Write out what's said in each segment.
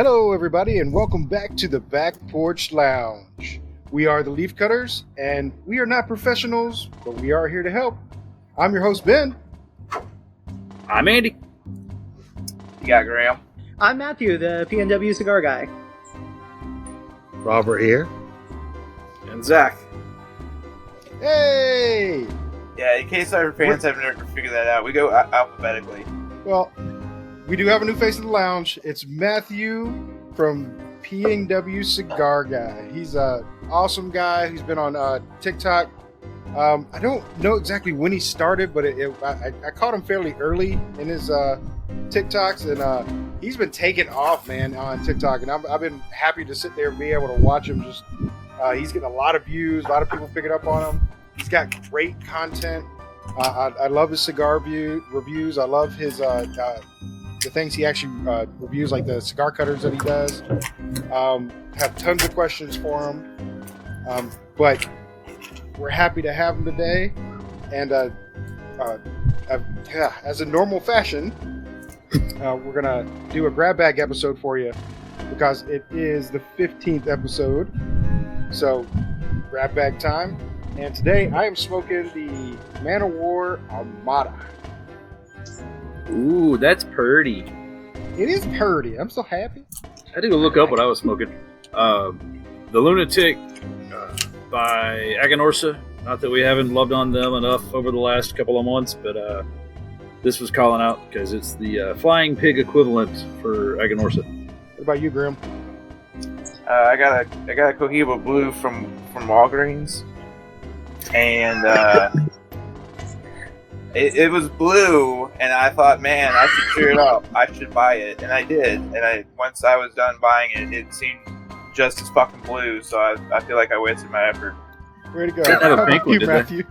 Hello, everybody, and welcome back to the Back Porch Lounge. We are the Leaf Cutters, and we are not professionals, but we are here to help. I'm your host, Ben. I'm Andy. You got Graham. I'm Matthew, the PNW Cigar Guy. Robert here. And Zach. Hey! Yeah, in case our fans have never figured that out, we go alphabetically. Well, we do have a new face of the lounge. It's Matthew from PNW Cigar Guy. He's an awesome guy who's been on TikTok. I don't know exactly when he started, but I caught him fairly early in his TikToks, and he's been taking off, man, on TikTok. And I've been happy to sit there and be able to watch him. He's getting a lot of views, a lot of people picking up on him. He's got great content. I love his cigar reviews. I love his the things he actually reviews, like the cigar cutters that he does. Have tons of questions for him. But we're happy to have him today. And as a normal fashion, we're going to do a grab bag episode for you because it is the 15th episode. So, grab bag time. And today I am smoking the Man of War Armada. Ooh, that's purty. It is purty. I'm so happy. I had to go look up what I was smoking. The Lunatic by Aganorsa. Not that we haven't loved on them enough over the last couple of months, but this was calling out because it's the Flying Pig equivalent for Aganorsa. What about you, Grim? I got a Cohiba Blue from Walgreens, and it was blue, and I thought, man, I should cheer it up. I should buy it, and I did. And once I was done buying it, it seemed just as fucking blue. So I feel like I wasted my effort. Way to go. How about you, Matthew?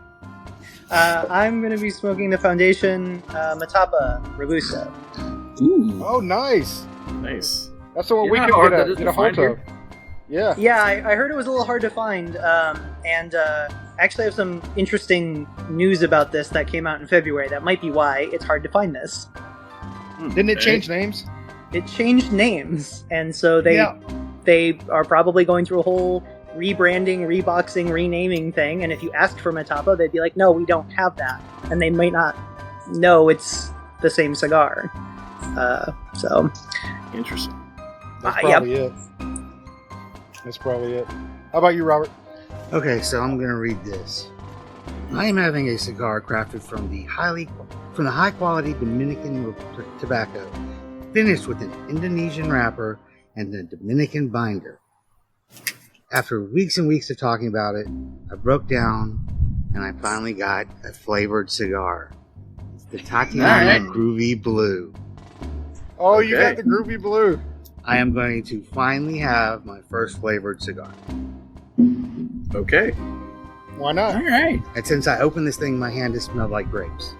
I'm going to be smoking the Foundation Matapa Robusto. Ooh, Oh, nice. nice. That's the one You we know could how hard get that is a to hold find of. Yeah. Yeah, I heard it was a little hard to find, and actually have some interesting news about this that came out in February. That might be why it's hard to find this. Didn't it change names? It changed names, and so they are probably going through a whole rebranding, reboxing, renaming thing, and if you ask for Matapa, they'd be like, no, we don't have that. And they might not know it's the same cigar. So Interesting. That's probably it. That's probably it. How about you, Robert? Okay, so I'm going to read this. I am having a cigar crafted from the high quality Dominican tobacco, finished with an Indonesian wrapper and a Dominican binder. After weeks and weeks of talking about it, I broke down and I finally got a flavored cigar. It's the Tatiana Groovy Blue. Oh, you got the Groovy Blue. I am going to finally have my first flavored cigar. Okay. Why not? All right. And since I opened this thing, my hand has smelled like grapes.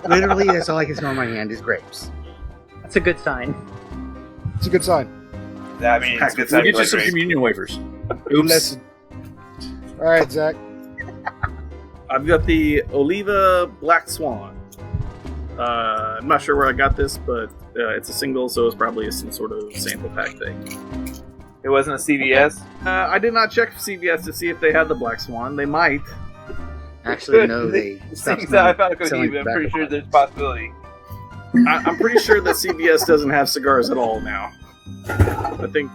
Literally, that's all I can smell in my hand is grapes. that's a good sign. It's a good sign. I mean, it's good. We'll get you some communion wafers. Oops. Listen. All right, Zach. I've got the Oliva Black Swan. I'm not sure where I got this, but it's a single, so it's probably some sort of sample pack thing. It wasn't a CVS. I did not check CVS to see if they had the Black Swan. They might. Actually, no, they stopped Since I found a selling Cohiba, I'm pretty tobacco sure there's a possibility. I'm pretty sure that CVS doesn't have cigars at all now. I think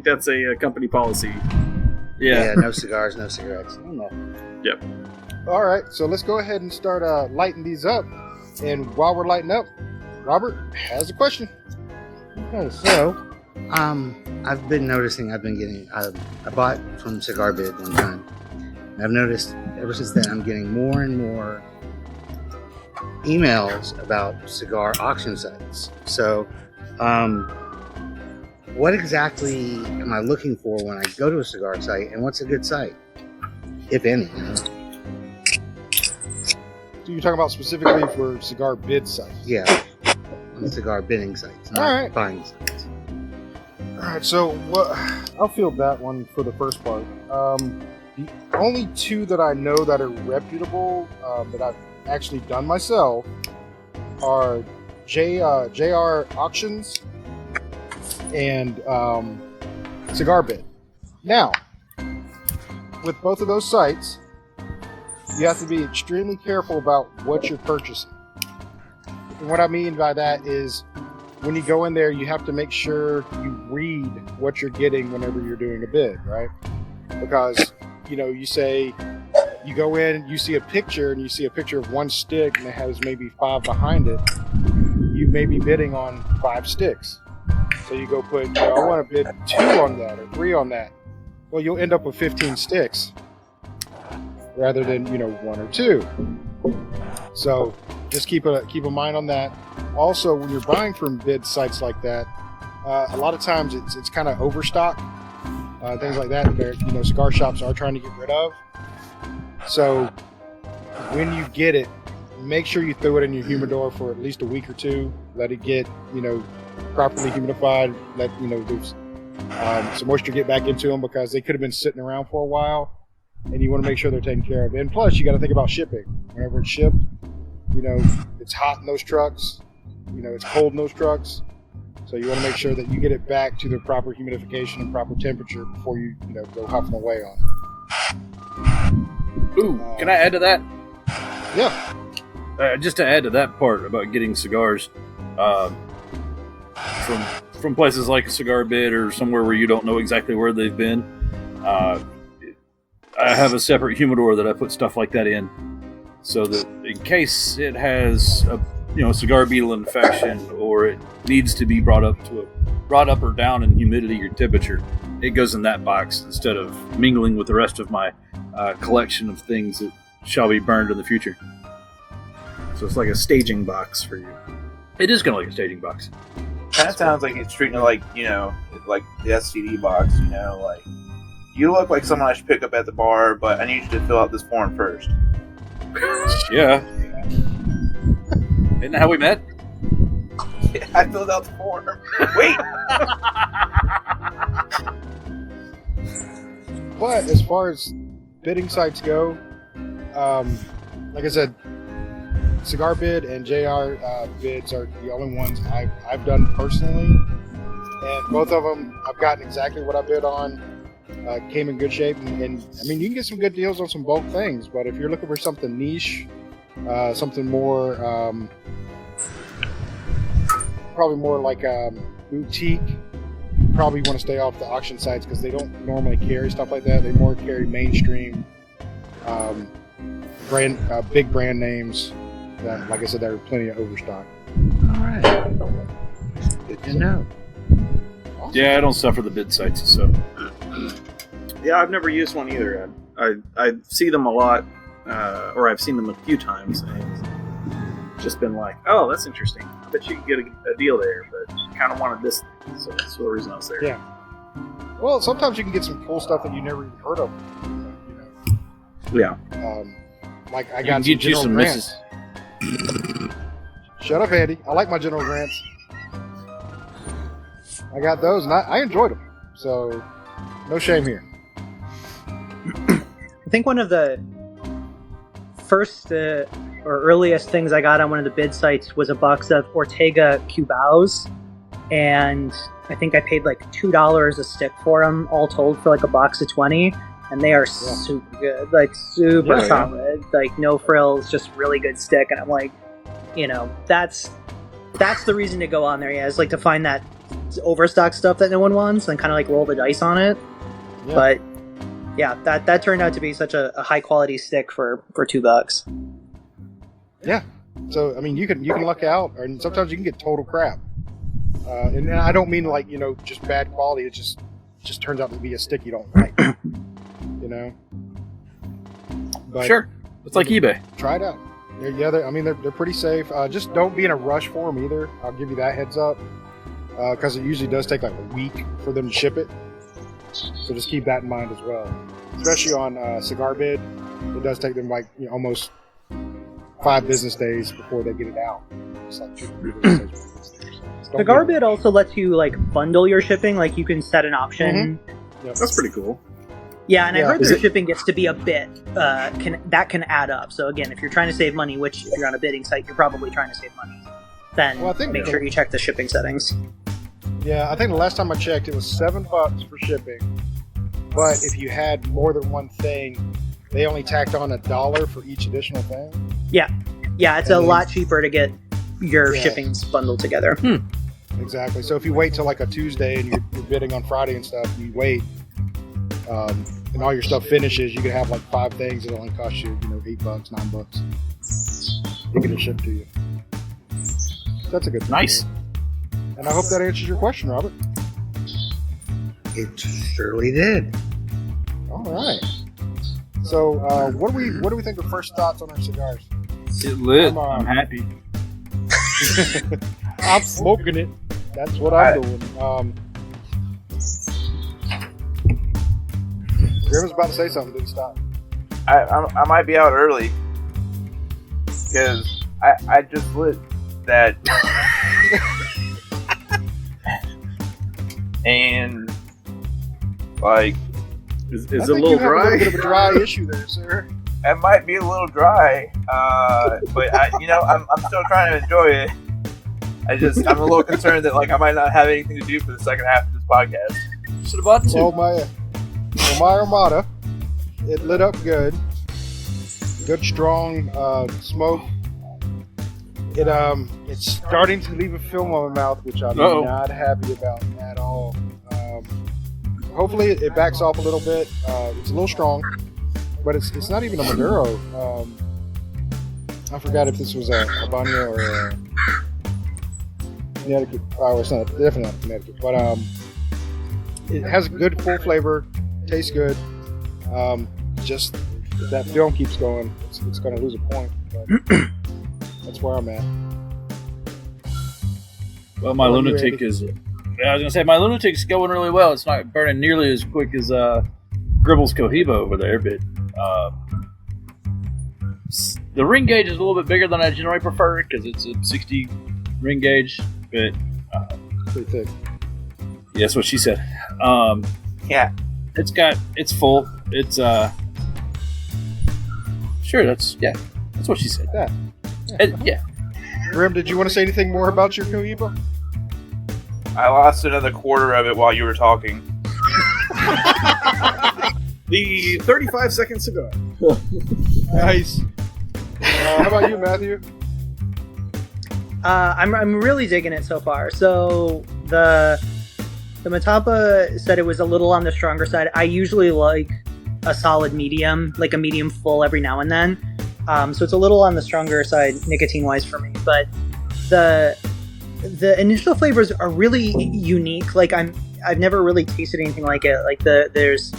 that's a company policy. Yeah, no cigars, no cigarettes. I don't know. Yep. All right, so let's go ahead and start lighting these up. And while we're lighting up, Robert has a question. Okay, so I've been noticing. I bought from Cigar Bid one time. And I've noticed ever since then I'm getting more and more emails about cigar auction sites. So, what exactly am I looking for when I go to a cigar site, and what's a good site, if any? So you're talking about specifically for cigar bid sites? Yeah, on cigar bidding sites, not All right. buying sites. All right, so I'll field that one for the first part. The only two that I know that are reputable, that I've actually done myself, are JR Auctions and Cigar Bid. Now, with both of those sites, you have to be extremely careful about what you're purchasing. And what I mean by that is, when you go in there, you have to make sure you read what you're getting whenever you're doing a bid, right? Because, you say, you go in, you see a picture, and you see a picture of one stick, and it has maybe 5 behind it. You may be bidding on 5 sticks. So you go put, I want to bid 2 on that or 3 on that. Well, you'll end up with 15 sticks rather than, 1 or 2. So just keep a mind on that. Also, when you're buying from bid sites like that, a lot of times it's kind of overstock, things like that. Cigar shops are trying to get rid of. So when you get it, make sure you throw it in your humidor for at least a week or 2. Let it get, properly humidified. Let there's some moisture get back into them, because they could have been sitting around for a while, and you want to make sure they're taken care of. And plus, you got to think about shipping. Whenever it's shipped, it's hot in those trucks. It's cold in those trucks. So you want to make sure that you get it back to the proper humidification and proper temperature before you, go huffing away on it. Ooh, can I add to that? Yeah. Just to add to that part about getting cigars from places like a Cigar Bid or somewhere where you don't know exactly where they've been. I have a separate humidor that I put stuff like that in, so that in case it has a cigar beetle infection, or it needs to be brought up or down in humidity or temperature, it goes in that box instead of mingling with the rest of my collection of things that shall be burned in the future. So it's like a staging box for you. It is kind of like a staging box. That sounds like it's treating it like, like the STD box, like, you look like someone I should pick up at the bar, but I need you to fill out this form first. Yeah. Isn't that how we met? Yeah, I filled out the form. Wait! But as far as bidding sites go, like I said, Cigar Bid and JR bids are the only ones I've done personally, and both of them I've gotten exactly what I bid on. Came in good shape, and I mean, you can get some good deals on some bulk things, but if you're looking for something niche, something more probably more like boutique, you probably want to stay off the auction sites, because they don't normally carry stuff like that. They more carry mainstream big brand names that, like I said, there are plenty of overstock. All right. Good to know. Yeah, I don't suffer the bid sites, so. Yeah, I've never used one either. I see them a lot, or I've seen them a few times, and just been like, oh, that's interesting. I bet you could get a deal there, but kind of wanted this thing, so that's the reason I was there. Yeah. Well, sometimes you can get some cool stuff that you never even heard of. Yeah. Like I got you some General some Grants. Shut up, Andy. I like my General Grants. I got those, and I enjoyed them. So, no shame here. I think one of the first or earliest things I got on one of the bid sites was a box of Ortega Cubaos, and I think I paid like $2 a stick for them, all told, for like a box of 20, and they are super good, like super solid, like no frills, just really good stick. And I'm like, that's the reason to go on there. Yeah, is like to find that overstock stuff that no one wants and kind of like roll the dice on it. Yeah. But yeah, that turned out to be such a high quality stick for $2. Yeah. So I mean, you can luck out, and sometimes you can get total crap. And I don't mean like just bad quality. It just turns out to be a stick you don't like. But sure, it's like eBay. Try it out. They're pretty safe. Just don't be in a rush for them either. I'll give you that heads up, because it usually does take like a week for them to ship it. So just keep that in mind as well. Especially on Cigar Bid, it does take them like almost 5 business days before they get it out. It's like 2 to 3 business days. So Cigar Bid also lets you like bundle your shipping. Like you can set an option. Mm-hmm. Yep. That's pretty cool. Yeah, and I heard their shipping gets to be a bit, can add up. So again, if you're trying to save money, which if you're on a bidding site, you're probably trying to save money, then Well, I think- make sure you check the shipping settings. Yeah, I think the last time I checked, it was $7 for shipping. But if you had more than one thing, they only tacked on $1 for each additional thing. Yeah, it's And a then- lot cheaper to get your Yeah. shippings bundled together. Exactly. So if you wait till like a Tuesday and you're bidding on Friday and stuff, you wait, and all your stuff finishes, you can have like 5 things. It only costs you, $8, $9. They get it shipped to you. That's a good thing. Nice. And I hope that answers your question, Robert. It surely did. All right. So, what do we think of first thoughts on our cigars? It lit. I'm happy. I'm smoking it. That's what I'm doing. Grim was about to say something. Didn't stop. I might be out early because I just lit that, and like Is I it a think little you have a dry? little bit of a dry issue there, sir. it might be a little dry, but I'm still trying to enjoy it. I'm a little concerned that like I might not have anything to do for the second half of this podcast. Just about to. Well, my Armada, it lit up good. Good strong smoke. It's starting to leave a film on my mouth, which I'm Uh-oh. not happy about at all. Hopefully it backs off a little bit. It's a little strong, but it's not even a Maduro. I forgot if this was a Habano or a Connecticut. Oh, it's not, definitely not Connecticut, but it has a good full flavor, tastes good. Just if that film keeps going, it's going to lose a point. But that's where I'm at. Well, my Well, you lunatic ready? is. Yeah, I was gonna say my lunatic's going really well. It's not burning nearly as quick as Gribble's Cohiba over there, but the ring gauge is a little bit bigger than I generally prefer because it's a 60 ring gauge. But Pretty thick. yeah, that's what she said. Yeah, It's full. It's sure. That's what she said. Yeah. Grim, did you want to say anything more about your Cohiba? I lost another quarter of it while you were talking. The 35-second cigar. Nice. How about you, Matthew? I'm really digging it so far. So the Matapa said it was a little on the stronger side. I usually like a solid medium, like a medium full every now and then. So it's a little on the stronger side nicotine wise for me, but the initial flavors are really unique. Like I've never really tasted anything like it. Like there's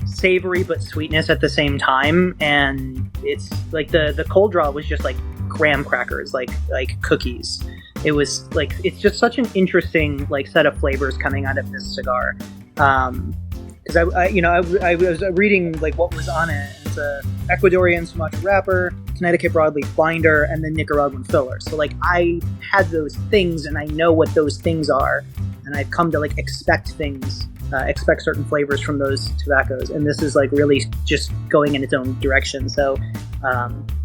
savory but sweetness at the same time, and it's like the cold draw was just like graham crackers, like cookies. It was like it's just such an interesting like set of flavors coming out of this cigar. Because I was reading like what was on it. It's a Ecuadorian Sumatra wrapper, Connecticut broadleaf binder, and then Nicaraguan filler. So like I had those things, and I know what those things are, and I've come to like expect certain flavors from those tobaccos. And this is like really just going in its own direction. So,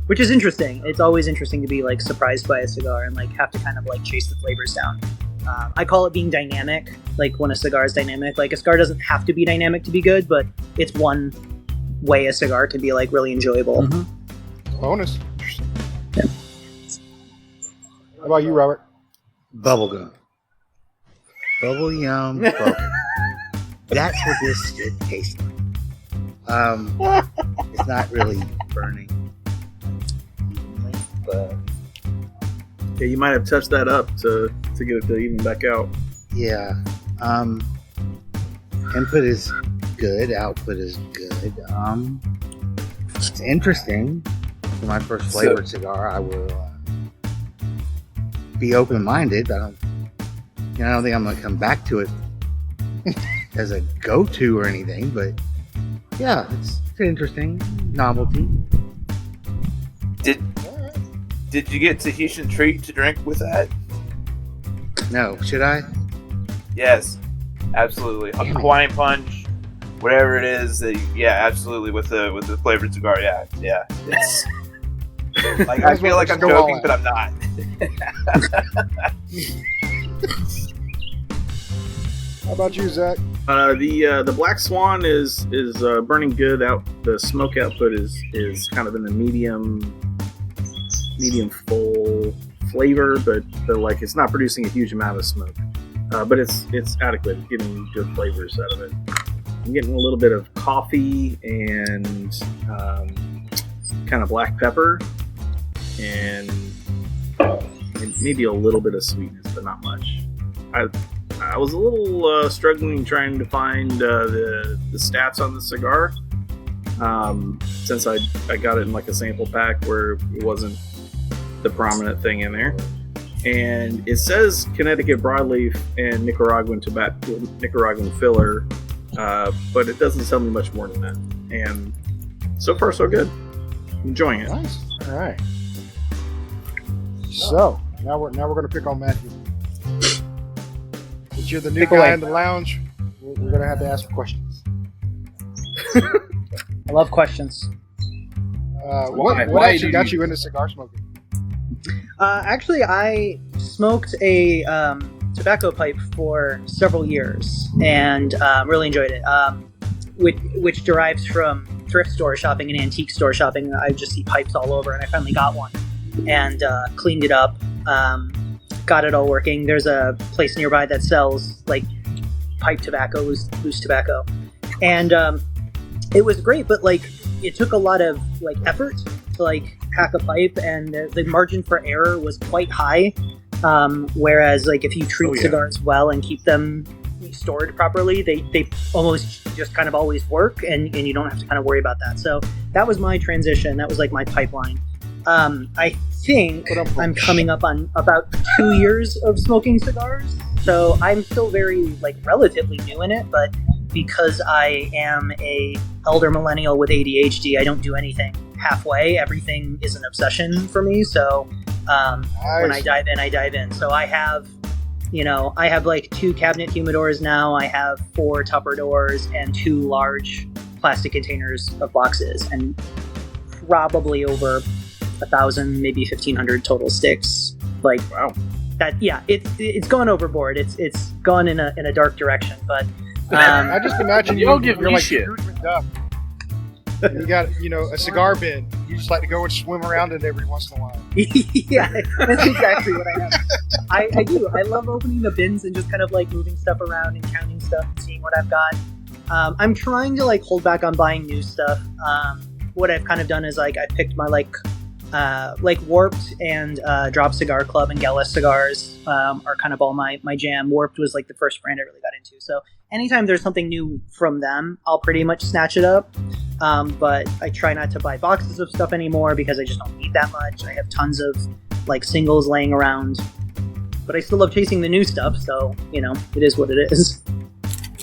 which is interesting. It's always interesting to be like surprised by a cigar and like have to kind of like chase the flavors down. I call it being dynamic, like when a cigar is dynamic. Like a cigar doesn't have to be dynamic to be good, but it's one way a cigar can be like really enjoyable. Mm-hmm. Bonus. Yeah. How about you, Robert? Bubblegum. Bubble yum. Bubble. That's what this should taste like. It's not really burning. But Yeah, you might have touched that up to get it to even back out. yeah. Input is good, output is good. It's interesting. For my first flavored cigar, I will be open-minded. I don't think I'm going to come back to it as a go-to or anything, but yeah, it's interesting. Novelty. Did you get Tahitian treat to drink with that? No, should I? Yes, absolutely. Damn it. Hawaiian punch, whatever it is. Absolutely with the flavored cigar. Yeah. It's like I feel like I'm Go all joking, out. but I'm not. How about you, Zach? The Black Swan is burning good out. The smoke output is kind of in the medium full flavor, but like it's not producing a huge amount of smoke. But it's adequate. It's getting good flavors out of it. I'm getting a little bit of coffee and kind of black pepper and maybe a little bit of sweetness, but not much. I was a little struggling trying to find the stats on the cigar since I got it in like a sample pack where it wasn't the prominent thing in there. And it says Connecticut broadleaf and Nicaraguan filler, but it doesn't tell me much more than that. And so far, so good. Enjoying it. Nice. All right. So now we're going to pick on Matthew. Since you're the new guy in the lounge, we're going to have to ask questions. I love questions. What actually got you into cigar smoking? Actually, I smoked a tobacco pipe for several years and really enjoyed it, which derives from thrift store shopping and antique store shopping. I just see pipes all over, and I finally got one and cleaned it up, got it all working. There's a place nearby that sells like pipe tobacco, loose tobacco, and it was great, but like it took a lot of like effort to like hack a pipe, and the margin for error was quite high. Whereas like if you treat cigars well and keep them stored properly, they almost just kind of always work, and you don't have to kind of worry about that. So that was my transition. That was like my pipeline. I think I'm coming up on about 2 years of smoking cigars, so I'm still very like relatively new in it, but because I am a elder millennial with ADHD, I don't do anything halfway. Everything is an obsession for me. So when I dive in. So I have like 2 cabinet humidors now. I have 4 tupper doors and 2 large plastic containers of boxes, and probably over 1,000, maybe 1,500 total sticks. Like wow, that. Yeah, it's gone overboard. It's gone in a dark direction, but. I just imagine you're like shit. Scrooge McDuck. And you got, a cigar bin. You just like to go and swim around it every once in a while. Yeah, that's exactly what I have. I do. I love opening the bins and just kind of like moving stuff around and counting stuff and seeing what I've got. I'm trying to like hold back on buying new stuff. What I've kind of done is like I picked my like Warped and Drop Cigar Club and Gallus cigars are kind of all my jam. Warped was like the first brand I really got into. So anytime there's something new from them, I'll pretty much snatch it up. But I try not to buy boxes of stuff anymore because I just don't need that much. I have tons of like singles laying around, but I still love chasing the new stuff. So, it is what it is.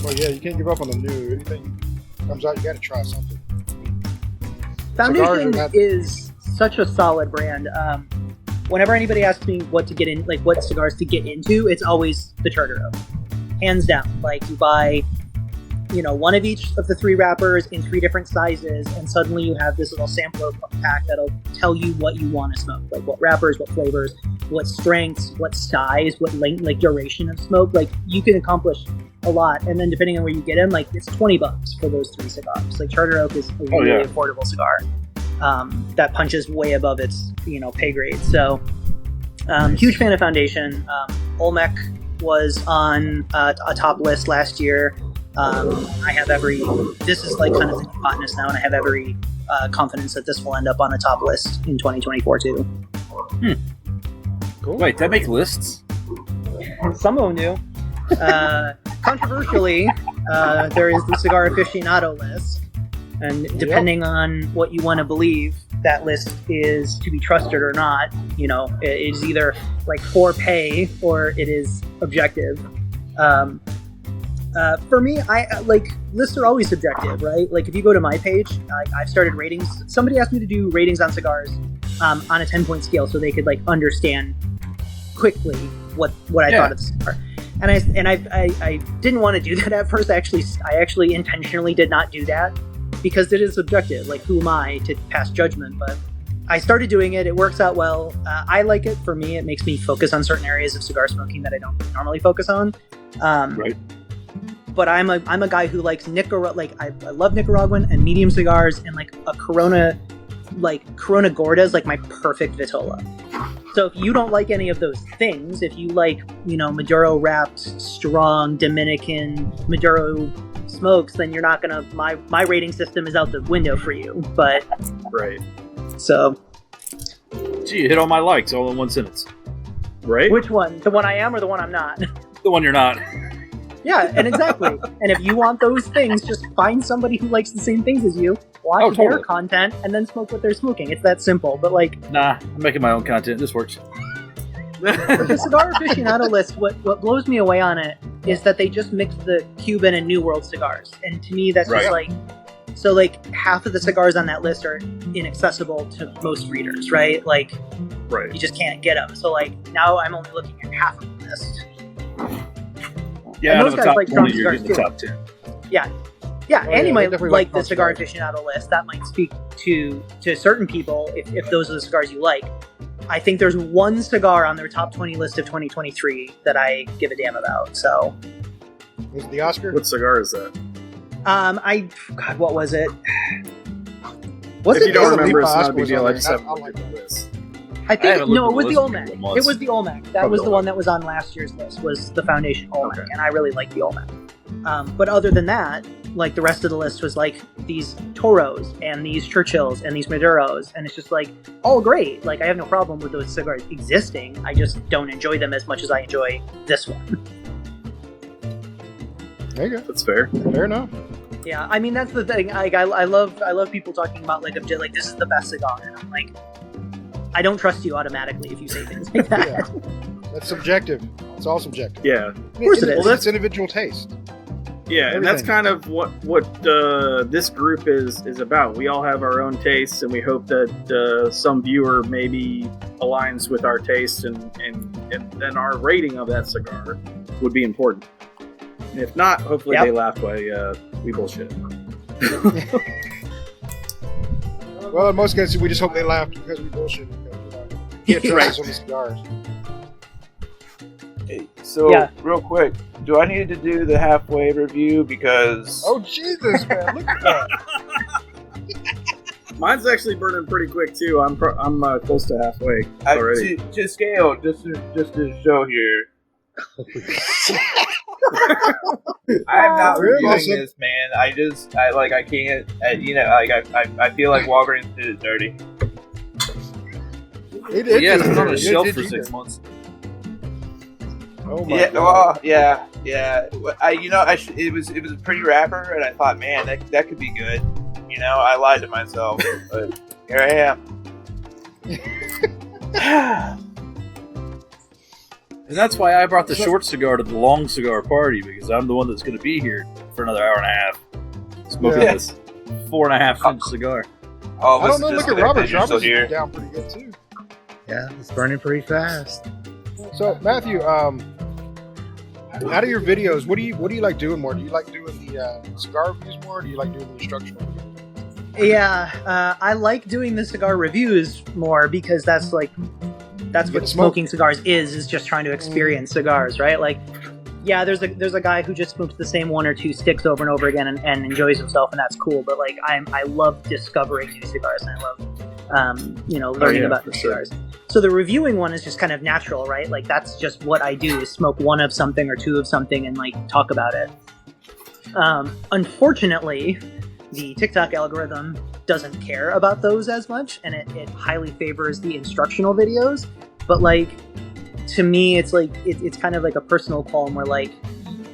Well, yeah, you can't give up on the new. Anything comes out, you got to try something. Foundation is such a solid brand. Whenever anybody asks me what to get in, like what cigars to get into, it's always the Charter Oak, hands down. Like you buy, one of each of the 3 wrappers in 3 different sizes, and suddenly you have this little sampler pack that'll tell you what you want to smoke, like what wrappers, what flavors, what strengths, what size, what length, like duration of smoke. Like you can accomplish a lot, and then depending on where you get them, like it's $20 for those 3 cigars. Like Charter Oak is a really affordable cigar. That punches way above its pay grade. So huge fan of Foundation. Olmec was on a top list last year. I have this is like kind of the hotness now, and I have every confidence that this will end up on a top list in 2024 too. Cool. Wait, that make lists? Some of them do. Controversially, there is the Cigar Aficionado list. And depending on what you want to believe, that list is to be trusted or not. It is either like for pay or it is objective. For me, I like lists are always subjective, right? Like if you go to my page, I've started ratings. Somebody asked me to do ratings on cigars on a 10-point scale so they could like understand quickly what I thought of the cigar. And I didn't want to do that at first. I actually intentionally did not do that, because it is subjective. Like, who am I to pass judgment? But I started doing it. It works out well. I like it. For me, it makes me focus on certain areas of cigar smoking that I don't normally focus on. Right. But I'm a guy who likes I love Nicaraguan and medium cigars, and like a Corona Gorda is like my perfect vitola. So if you don't like any of those things, if you like, Maduro wrapped, strong Dominican Maduro smokes, then you're not gonna. My rating system is out the window for you. But Right. so, Gee, you hit all my likes all in one sentence. Right? which one? The one I am or the one I'm not? The one you're not. Yeah, and exactly. And if you want those things, just find somebody who likes the same things as you, watch their totally. content, and then smoke what they're smoking. It's that simple. But like Nah, I'm making my own content. This works. the cigar aficionado list, what blows me away on it is that they just mix the Cuban and New World cigars, and to me that's just Right. like half of the cigars on that list are inaccessible to most readers, right? Like Right. you just can't get them. So like now I'm only looking at half of the list. Yeah, And out those of the guys top like 20, strong you're getting the cigars, top 10. Yeah, Oh, and yeah, you might they definitely like the like cigar cigars. aficionado list. That might speak to certain people if those are the cigars you like. I think there's one cigar on their top 20 list of 2023 that I give a damn about. So, Was it the Oscar? What cigar is that? God, what was it? Was If it? you don't Yeah, the remember, it's Lipa not a big was deal. on I there. just I haven't like looked at the list. I think haven't looked no, at it was the the list in a Olmec. couple months. It was the Olmec. That Probably was the the one that was on last year's list. Was the Foundation Olmec, Okay. and I really liked the Olmec. But other than that, like the rest of the list was like these Toros and these Churchills and these Maduros, and it's just like all great. Like I have no problem with those cigars existing. I just don't enjoy them as much as I enjoy this one. There you go. That's fair. Fair enough. Yeah, I mean that's the thing. Like I love people talking about like this is the best cigar, and I'm like, I don't trust you automatically if you say things like that. Yeah. That's subjective. It's all subjective. Yeah, Of course it is. Well, that's individual taste. yeah, and that's Everything. kind of what this group is about. We all have our own tastes, and we hope that some viewer maybe aligns with our taste, and then our rating of that cigar would be important. And if not, hopefully Yep. they laugh while we bullshit. Well, in most cases, we just hope they laugh because we bullshit. Because, can't trust us on the cigars. Hey, so, Yeah. real quick, do I need to do the halfway review? Because Oh, Jesus, man. Look at that. Mine's actually burning pretty quick too. I'm close to halfway I, already. to scale, just to show here, I'm not Really? reviewing Awesome. this, man. I can't. I feel like Walgreens did it dirty. It Yeah, it's been on do a it. shelf It for did 6 either. months. Oh, my Yeah, God. well, yeah. It was a pretty wrapper, and I thought, man, that could be good. I lied to myself, but here I am. And that's why I brought the short cigar to the long cigar party, because I'm the one that's going to be here for another hour and a half smoking Yeah. this 4.5-inch cigar. Oh, I don't this know. is Look just at good Robert. that you're still Robert's here. down pretty good, too. Yeah, it's burning pretty fast. So, Matthew, out of your videos, what do you like doing more? Do you like doing the cigar reviews more, or do you like doing the instructional reviews? Yeah, I like doing the cigar reviews more because that's Get what to smoke. smoking cigars is just trying to experience cigars, right? Like, yeah, there's a guy who just smokes the same one or two sticks over and over again and enjoys himself, and that's cool. But like, I love discovering new cigars, and I love learning about new cigars. So the reviewing one is just kind of natural, right? Like that's just what I do: is smoke one of something or two of something and like talk about it. Unfortunately, the TikTok algorithm doesn't care about those as much, and it highly favors the instructional videos. But like, to me, it's like it's kind of like a personal qualm where like,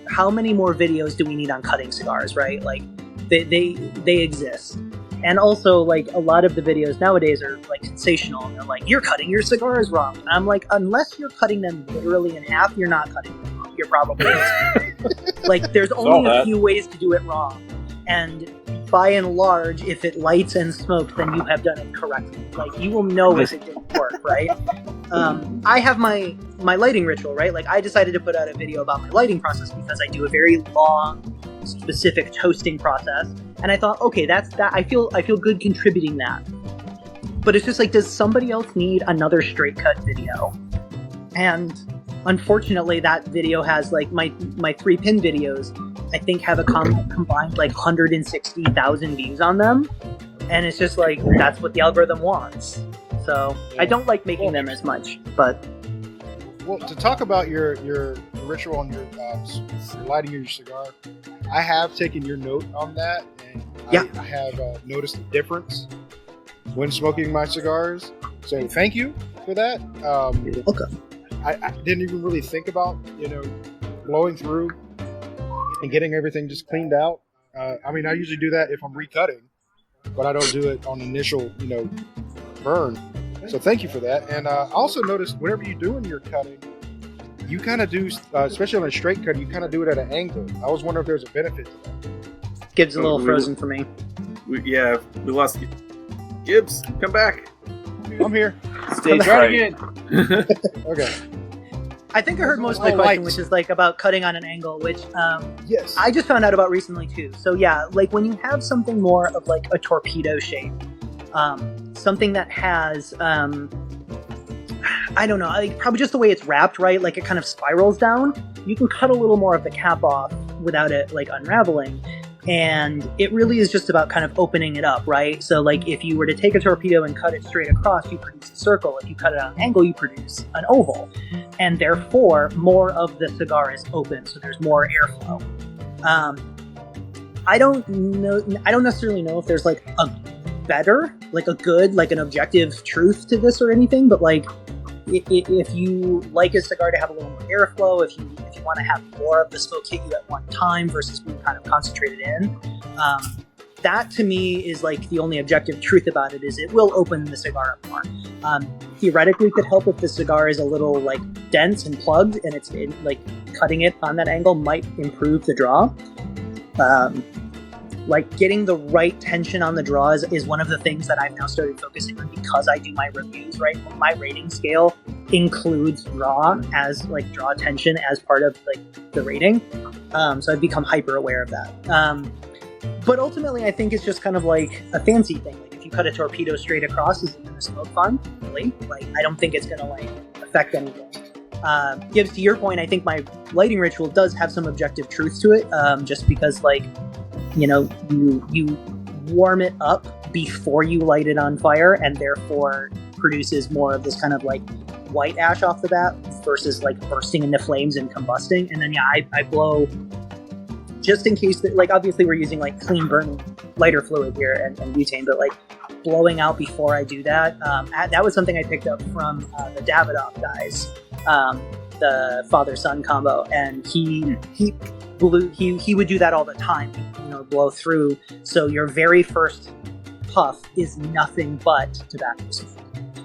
how many more videos do we need on cutting cigars, right? Like, they exist. And also, like, a lot of the videos nowadays are like sensational, and they're like, "You're cutting your cigars wrong." And I'm like, unless you're cutting them literally in half, you're not cutting them wrong. You're probably like, there's only a few ways to do it wrong, and by and large, if it lights and smokes, then you have done it correctly. Like, you will know if it didn't work, right? I have my lighting ritual, right? Like, I decided to put out a video about my lighting process because I do a very long, specific toasting process, and I thought, okay, that's that. I feel good contributing that. But it's just like, does somebody else need another straight cut video? And unfortunately, that video has like my 3-pin videos, I think, have a combined like 160,000 views on them. And it's just like, that's what the algorithm wants. So I don't like making them as much, but... Well, to talk about your ritual on your lighting your cigar, I have taken your note on that, and I have noticed a difference when smoking my cigars. So thank you for that. Okay. I didn't even really think about, blowing through and getting everything just cleaned out. I usually do that if I'm recutting, but I don't do it on initial, burn. So thank you for that. And I also noticed whenever you're doing your cutting, you kind of do, especially on a straight cut, you kind of do it at an angle. I was wondering if there's a benefit to that. Gibbs a little frozen for me. We lost Gibbs. Come back. I'm here. Stage Try fright. it again. Okay. I think I heard most of the question, which is like about cutting on an angle, which Yes. I just found out about recently too. So yeah, like when you have something more of like a torpedo shape, something that has, I don't know, like probably just the way it's wrapped, right? Like it kind of spirals down. You can cut a little more of the cap off without it like unraveling. And it really is just about kind of opening it up, right? So like if you were to take a torpedo and cut it straight across, you produce a circle. If you cut it on an angle, you produce an oval. And therefore, more of the cigar is open, so there's more airflow. I don't necessarily know if there's like a better, like a good, like an objective truth to this or anything, but like if you like a cigar to have a little more airflow, if you want to have more of the smoke hit you at one time versus being kind of concentrated in, that to me is like the only objective truth about it, is it will open the cigar up more. Theoretically, it could help if the cigar is a little like dense and plugged, and it's like cutting it on that angle might improve the draw. Like getting the right tension on the draws is one of the things that I've now started focusing on because I do my reviews, right? My rating scale includes draw as like draw tension as part of like the rating. So I've become hyper aware of that. But ultimately I think it's just kind of like a fancy thing. Like if you cut a torpedo straight across, is it going to smoke fun? Really? Like I don't think it's going to like affect anything. Gibbs, to your point, I think my lighting ritual does have some objective truth to it, just because like, you warm it up before you light it on fire, and therefore produces more of this kind of like white ash off the bat versus like bursting into flames and combusting. And then I blow just in case that, like, obviously we're using like clean burning lighter fluid here and butane, but like blowing out before I do that. That was something I picked up from the Davidoff guys, the father-son combo, and he would do that all the time, blow through. So your very first puff is nothing but tobacco smoke.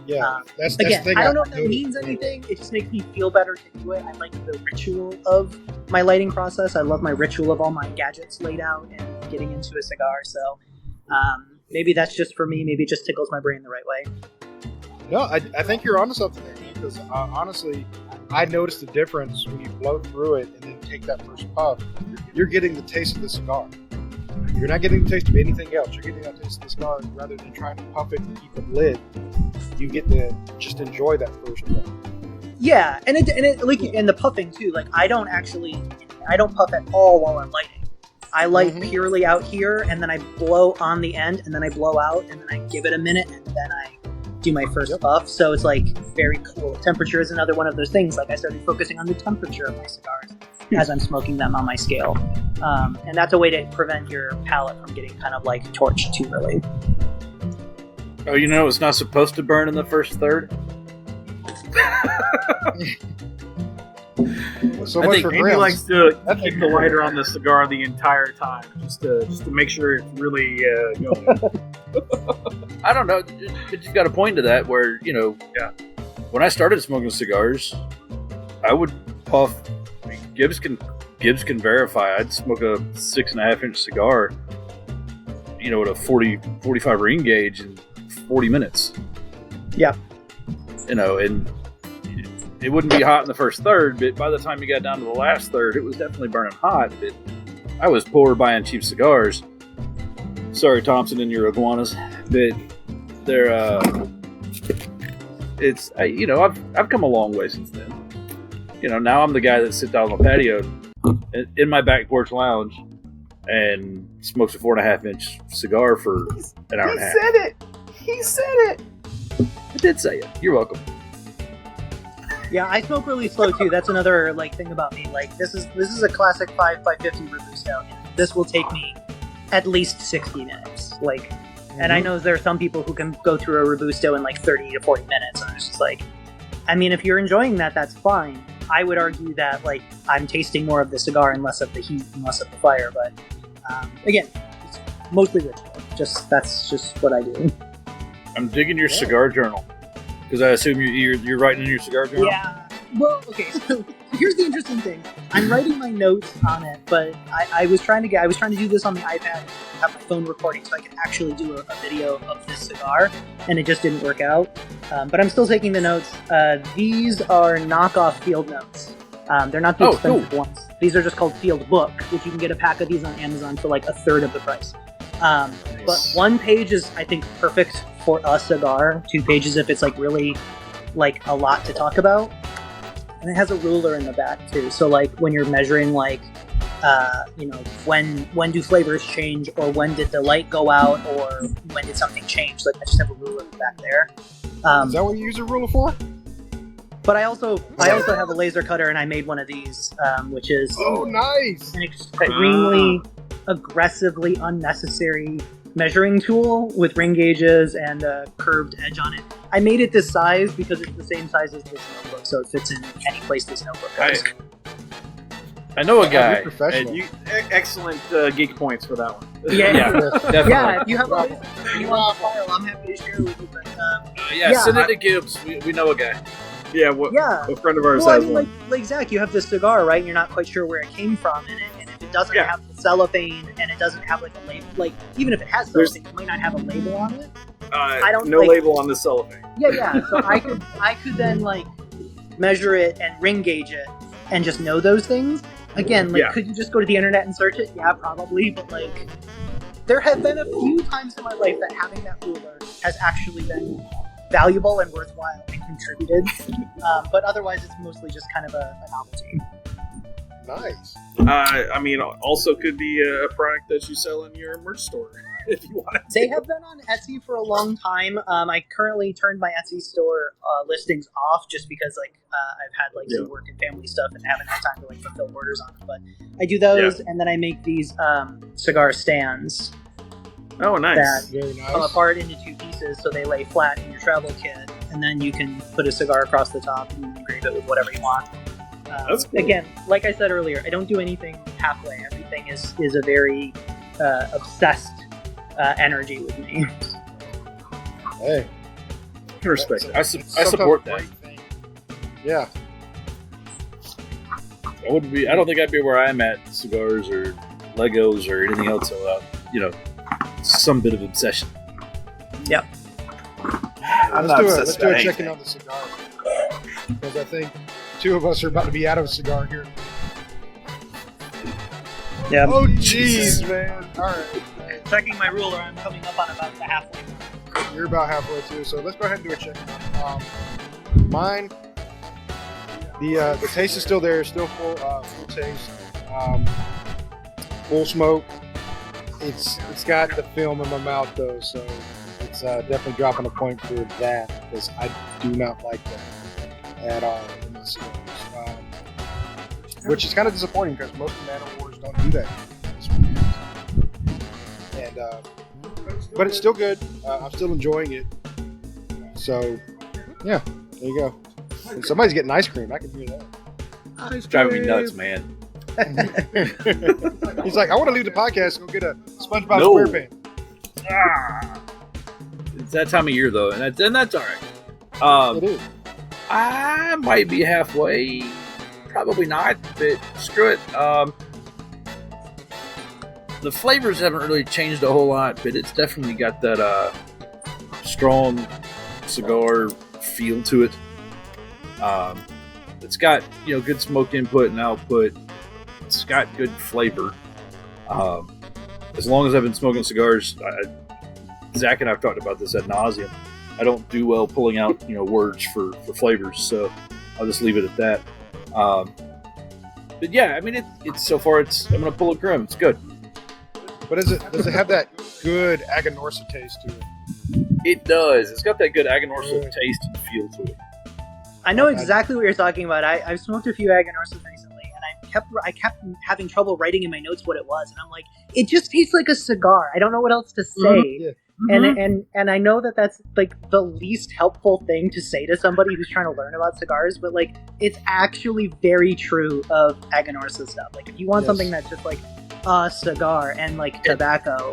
Yeah, that's again, the thing. I don't know if that means anything. It just makes me feel better to do it. I like the ritual of my lighting process. I love my ritual of all my gadgets laid out and getting into a cigar. So maybe that's just for me. Maybe it just tickles my brain the right way. No, I think you're onto something there, man, because honestly, I noticed the difference when you blow through it and then take that first puff. You're getting the taste of the cigar. You're not getting the taste of anything else. You're getting that taste of the cigar rather than trying to puff it and keep it lit. You get to just enjoy that first puff. Yeah, and it like, and the puffing too. Like I don't puff at all while I'm lighting. I light purely out here, and then I blow on the end, and then I blow out, and then I give it a minute, and then I do my first puff. So it's like very cool. Temperature is another one of those things. Like I started focusing on the temperature of my cigars as I'm smoking them on my scale. And that's a way to prevent your palate from getting kind of like torched too early. Oh, it's not supposed to burn in the first third? So I much think for Andy grams. likes to keep the lighter on the cigar the entire time, just to make sure it's really going. I don't know, but you've got a point to that where, when I started smoking cigars, I would puff. Gibbs can verify. I'd smoke a 6.5 inch cigar, at a 45 ring gauge in 40 minutes. Yeah. And it wouldn't be hot in the first third, but by the time you got down to the last third, it was definitely burning hot. But I was poor buying cheap cigars. Sorry, Thompson and your iguanas. But They're it's I've come a long way since then. Now I'm the guy that sits out on the patio in my back porch lounge and smokes a 4.5-inch cigar for an hour and a half. He said it. I did say it. You're welcome. Yeah, I smoke really slow too. That's another thing about me. This is a classic 5x50 Robusto. This will take me at least 60 minutes. And I know there are some people who can go through a Robusto in 30 to 40 minutes. And it's just if you're enjoying that, that's fine. I would argue that I'm tasting more of the cigar and less of the heat and less of the fire. But again, it's mostly ritual. That's just what I do. I'm digging your cigar journal because I assume you're writing in your cigar journal. Yeah. Well, okay. So here's the interesting thing. I'm writing my notes on it, but I was trying to do this on the iPad, have my phone recording, so I could actually do a video of this cigar, and it just didn't work out. But I'm still taking the notes. These are knockoff field notes. They're not the expensive ones. These are just called Field Book, which you can get a pack of these on Amazon for a third of the price. Nice. But one page is, I think, perfect for a cigar. 2 pages if it's really a lot to talk about. And it has a ruler in the back too. So when you're measuring when do flavors change, or when did the light go out, or when did something change? I just have a ruler in the back there. Is that what you use a ruler for? But I also have a laser cutter, and I made one of these, which is nice, an extremely aggressively unnecessary measuring tool with ring gauges and a curved edge on it. I made it this size because it's the same size as this notebook, so it fits in any place this notebook goes. I know a guy. You're professional. Excellent geek points for that one. Yeah, definitely. Yeah, if you have a laser and you want the file, I'm happy to share it with you. But, send it to Gibbs. We know a guy. Yeah, a friend of ours has one. Like Zach, you have this cigar, right? And you're not quite sure where it came from, and if it doesn't have the cellophane, and it doesn't have a label, even if it has cellophane, it might not have a label on it. I don't label on the cellophane. Yeah. So I could then measure it and ring gauge it and just know those things. Again, could you just go to the internet and search it? Yeah, probably. But there have been a few times in my life that having that ruler has actually been valuable and worthwhile and contributed. But otherwise, it's mostly just kind of a novelty. Nice. Also could be a product that you sell in your merch store if you want to. They have been on Etsy for a long time. I currently turned my Etsy store listings off just because I've had some work and family stuff and haven't had time to fulfill orders on them. But I do those, and then I make these cigar stands. Oh, nice. Very nice. Come apart into 2 pieces so they lay flat in your travel kit, and then you can put a cigar across the top and engrave it with whatever you want. That's cool. Again, like I said earlier, I don't do anything halfway. Everything is a very obsessed energy with me. Hey, I respect it. I support that. Yeah. I don't think I'd be where I'm at in cigars or Legos or anything else without some bit of obsession. Yep. Let's do a check-in on the cigar, because I think 2 of us are about to be out of a cigar here. Yeah. Oh, jeez, man. All right. Checking my ruler, I'm coming up on about the halfway mark. You're about halfway too, so let's go ahead and do a check. Mine, the taste is still there, still full taste, full smoke. It's got the film in my mouth though, so it's definitely dropping a point for that, because I do not like that at all in my cigars. Which is kind of disappointing, because most nano wars don't do that. And but it's still good. I'm still enjoying it. So yeah, there you go. And somebody's getting ice cream. I can hear that. It's driving me nuts, man. He's like, I want to leave the podcast and go get a SpongeBob SquarePants. It's that time of year though, and that's all right. It is. I might be halfway. Probably not, but screw it. The flavors haven't really changed a whole lot, but it's definitely got that strong cigar feel to it. It's got good smoke input and output. It's got good flavor. As long as I've been smoking cigars, Zach and I've talked about this ad nauseum. I don't do well pulling out words for flavors, so I'll just leave it at that. But yeah, I mean, it's so far. I'm gonna pull a Grim. It's good. But does it have that good Aganorsa taste to it? It does. It's got that good Aganorsa taste and feel to it. I know exactly what you're talking about. I've smoked a few Aganorsas recently, and I kept having trouble writing in my notes what it was, and I'm like, it just tastes like a cigar. I don't know what else to say. Yeah. And I know that that's like the least helpful thing to say to somebody who's trying to learn about cigars, but like it's actually very true of Aganorsa stuff. Like if you want something that's just like a cigar and like tobacco,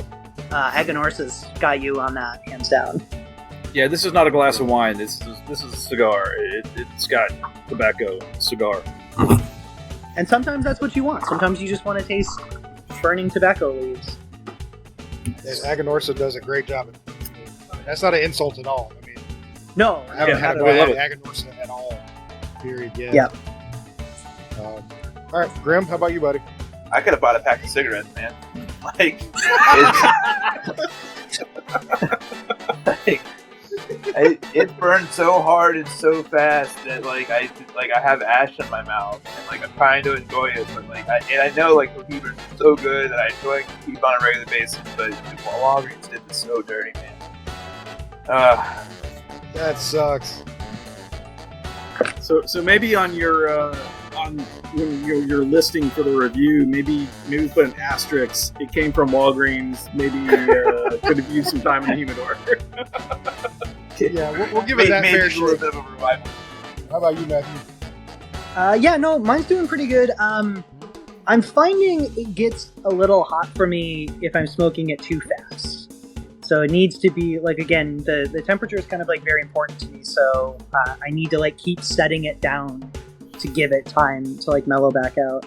Aganorsa's got you on that, hands down. Yeah, this is not a glass of wine. This is a cigar. It's got tobacco, cigar. And sometimes that's what you want. Sometimes you just want to taste burning tobacco leaves. And Aganorsa does a great job. That's not an insult at all. I mean, No, I haven't had a love bad Aganorsa at all. Period. Yeah. Yep. All right, Grim. How about you, buddy? I could have bought a pack of cigarettes, man. Like, it burned so hard and so fast that I have ash in my mouth, and like I'm trying to enjoy it, but I know like the heaters are so good that I enjoy it keep on a regular basis, but Walgreens did this so dirty, man. That sucks. So maybe on your when you're listing for the review, maybe put an asterisk. It came from Walgreens. Maybe could have used some time in the humidor. Yeah, we'll give it that fair a little shake. bit of a revival. How about you, Matthew? Yeah, no, mine's doing pretty good. I'm finding it gets a little hot for me if I'm smoking it too fast. So it needs to be like, again, the temperature is kind of like very important to me. So I need to like keep setting it down to give it time to like mellow back out.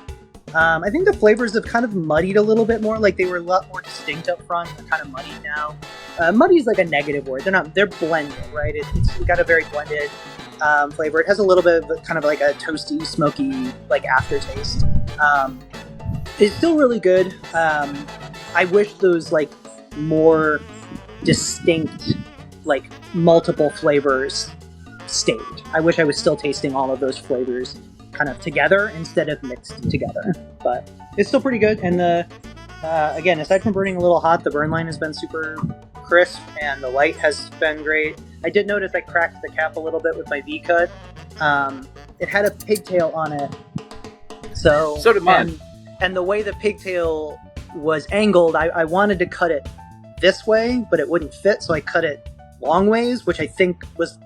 I think the flavors have kind of muddied a little bit more. Like they were a lot more distinct up front. They're kind of muddied now. Muddy is like a negative word. They're blended, right? It's got a very blended flavor. It has a little bit of kind of like a toasty, smoky like aftertaste. It's still really good. I wish those like more distinct, like multiple flavors stayed. I wish I was still tasting all of those flavors kind of together instead of mixed together. But it's still pretty good. And again, aside from burning a little hot, the burn line has been super crisp and the light has been great. I did notice I cracked the cap a little bit with my V-cut. It had a pigtail on it. So did mine. And the way the pigtail was angled, I wanted to cut it this way, but it wouldn't fit, so I cut it long ways, which I think was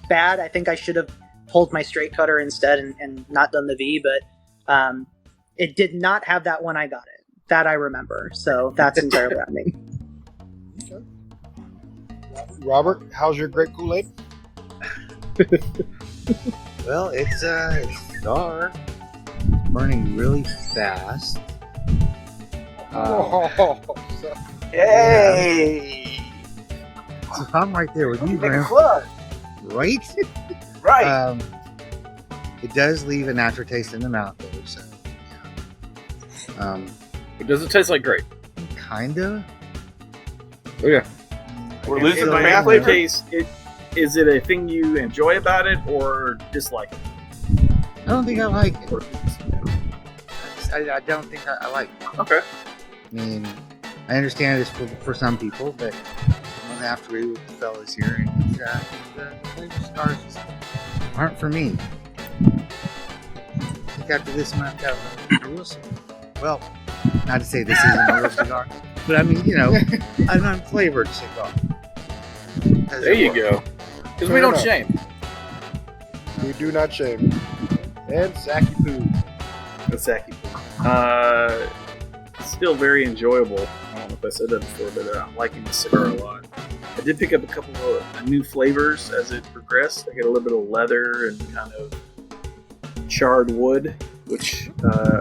bad. I think I should have pulled my straight cutter instead and not done the V, but it did not have that when I got it. That I remember, so that's entirely on me. Okay. Robert, how's your Great Kool-Aid? Well, it's dark. It's burning really fast. Yay! So I'm right there with you, Graham. Club. Right? Right. It does leave an aftertaste in the mouth, though. So, yeah. But does it taste like grape? Kinda. Okay. We're losing In the the main flavor. aftertaste, is it a thing you enjoy about it or dislike it? I don't think I like it. I don't think I like it. Okay. I mean, I understand it's for some people, but I'm gonna have to agree with the fellas here. And the flavor cigars just aren't for me. I think after this month, I've got a real cigar. Well, not to say this isn't a real cigar, but I mean, an unflavored cigar. There you go. Because we don't enough. shame. We do not shame. And Saki Poo. That's Saki. Still very enjoyable. I don't know if I said that before, but I'm liking the cigar a lot. I did pick up a couple of new flavors as it progressed. I got a little bit of leather and kind of charred wood, which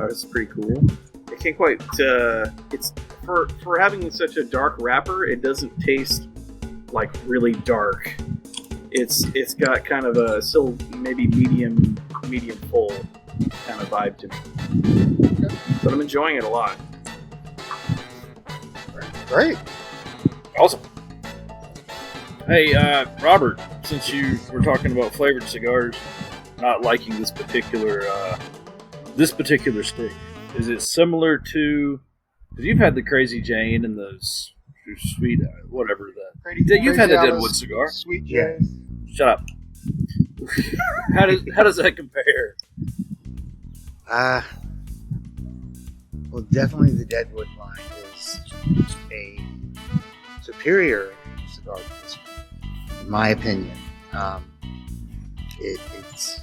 is pretty cool. I can't quite. It's for having such a dark wrapper. It doesn't taste like really dark. It's got kind of a still maybe medium full kind of vibe to me. But I'm enjoying it a lot. Great. Awesome. Hey, Robert, since you were talking about flavored cigars, not liking this particular stick, is it similar to? Because you've had the Crazy Jane and those sweet, whatever you've had the Deadwood cigar. Sweet Yeah. Jane. Shut up. How does that compare? Well, definitely the Deadwood line is a superior cigar, in my opinion. It's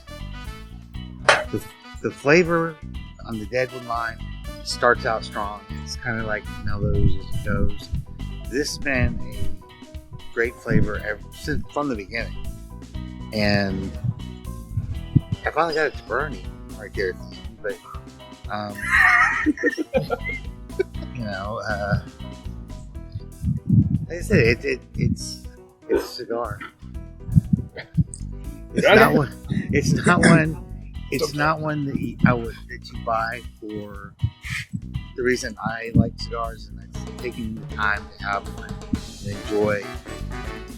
the flavor on the Deadwood line starts out strong. It's kind of like mellows as it goes. This has been a great flavor since from the beginning, and I finally got it to burning right there at the end, but like I said, it's a cigar. It's not one that you buy for the reason I like cigars, and that's taking the time to have one and enjoy.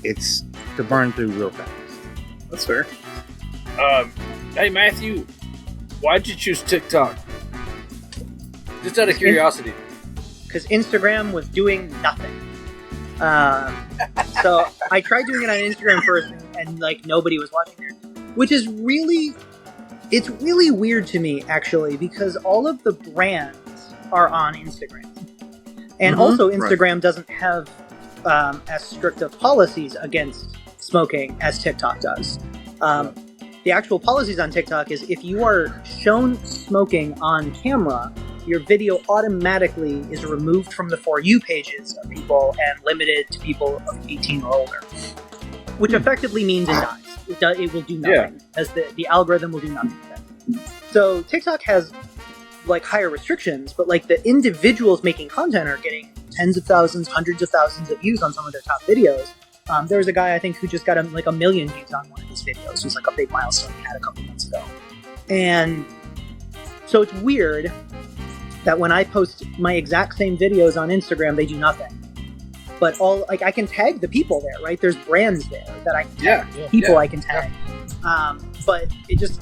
It's to burn through real fast. That's fair. Hey, Matthew, why'd you choose TikTok? Just out of curiosity. Because Instagram was doing nothing. So I tried doing it on Instagram first, and like nobody was watching there, which is really weird to me actually, because all of the brands are on Instagram, and also Instagram doesn't have as strict of policies against smoking as TikTok does. The actual policies on TikTok is if you are shown smoking on camera, your video automatically is removed from the For You pages of people and limited to people of 18 or older, which effectively means it dies. It will do nothing, as the algorithm will do nothing then. So TikTok has like higher restrictions, but like the individuals making content are getting tens of thousands, hundreds of thousands of views on some of their top videos. There was a guy I think who just got like 1 million views on one of his videos. It was like a big milestone he had a couple months ago. And so it's weird that when I post my exact same videos on Instagram, they do nothing. But I can tag the people there, right? There's brands there that I can tag, people I can tag. But it just,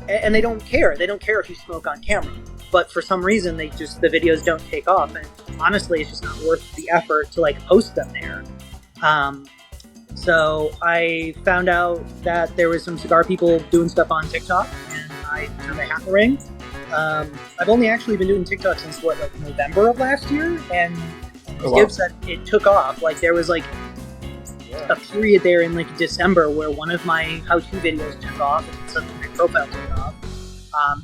and they don't care. They don't care if you smoke on camera. But for some reason, the videos don't take off. And honestly, it's just not worth the effort to like post them there. So I found out that there was some cigar people doing stuff on TikTok, and I turned my hat in the ring. I've only actually been doing TikTok since November of last year, and Gibbs said it took off. Like there was like a period there in like December where one of my how-to videos took off, and suddenly my profile took off.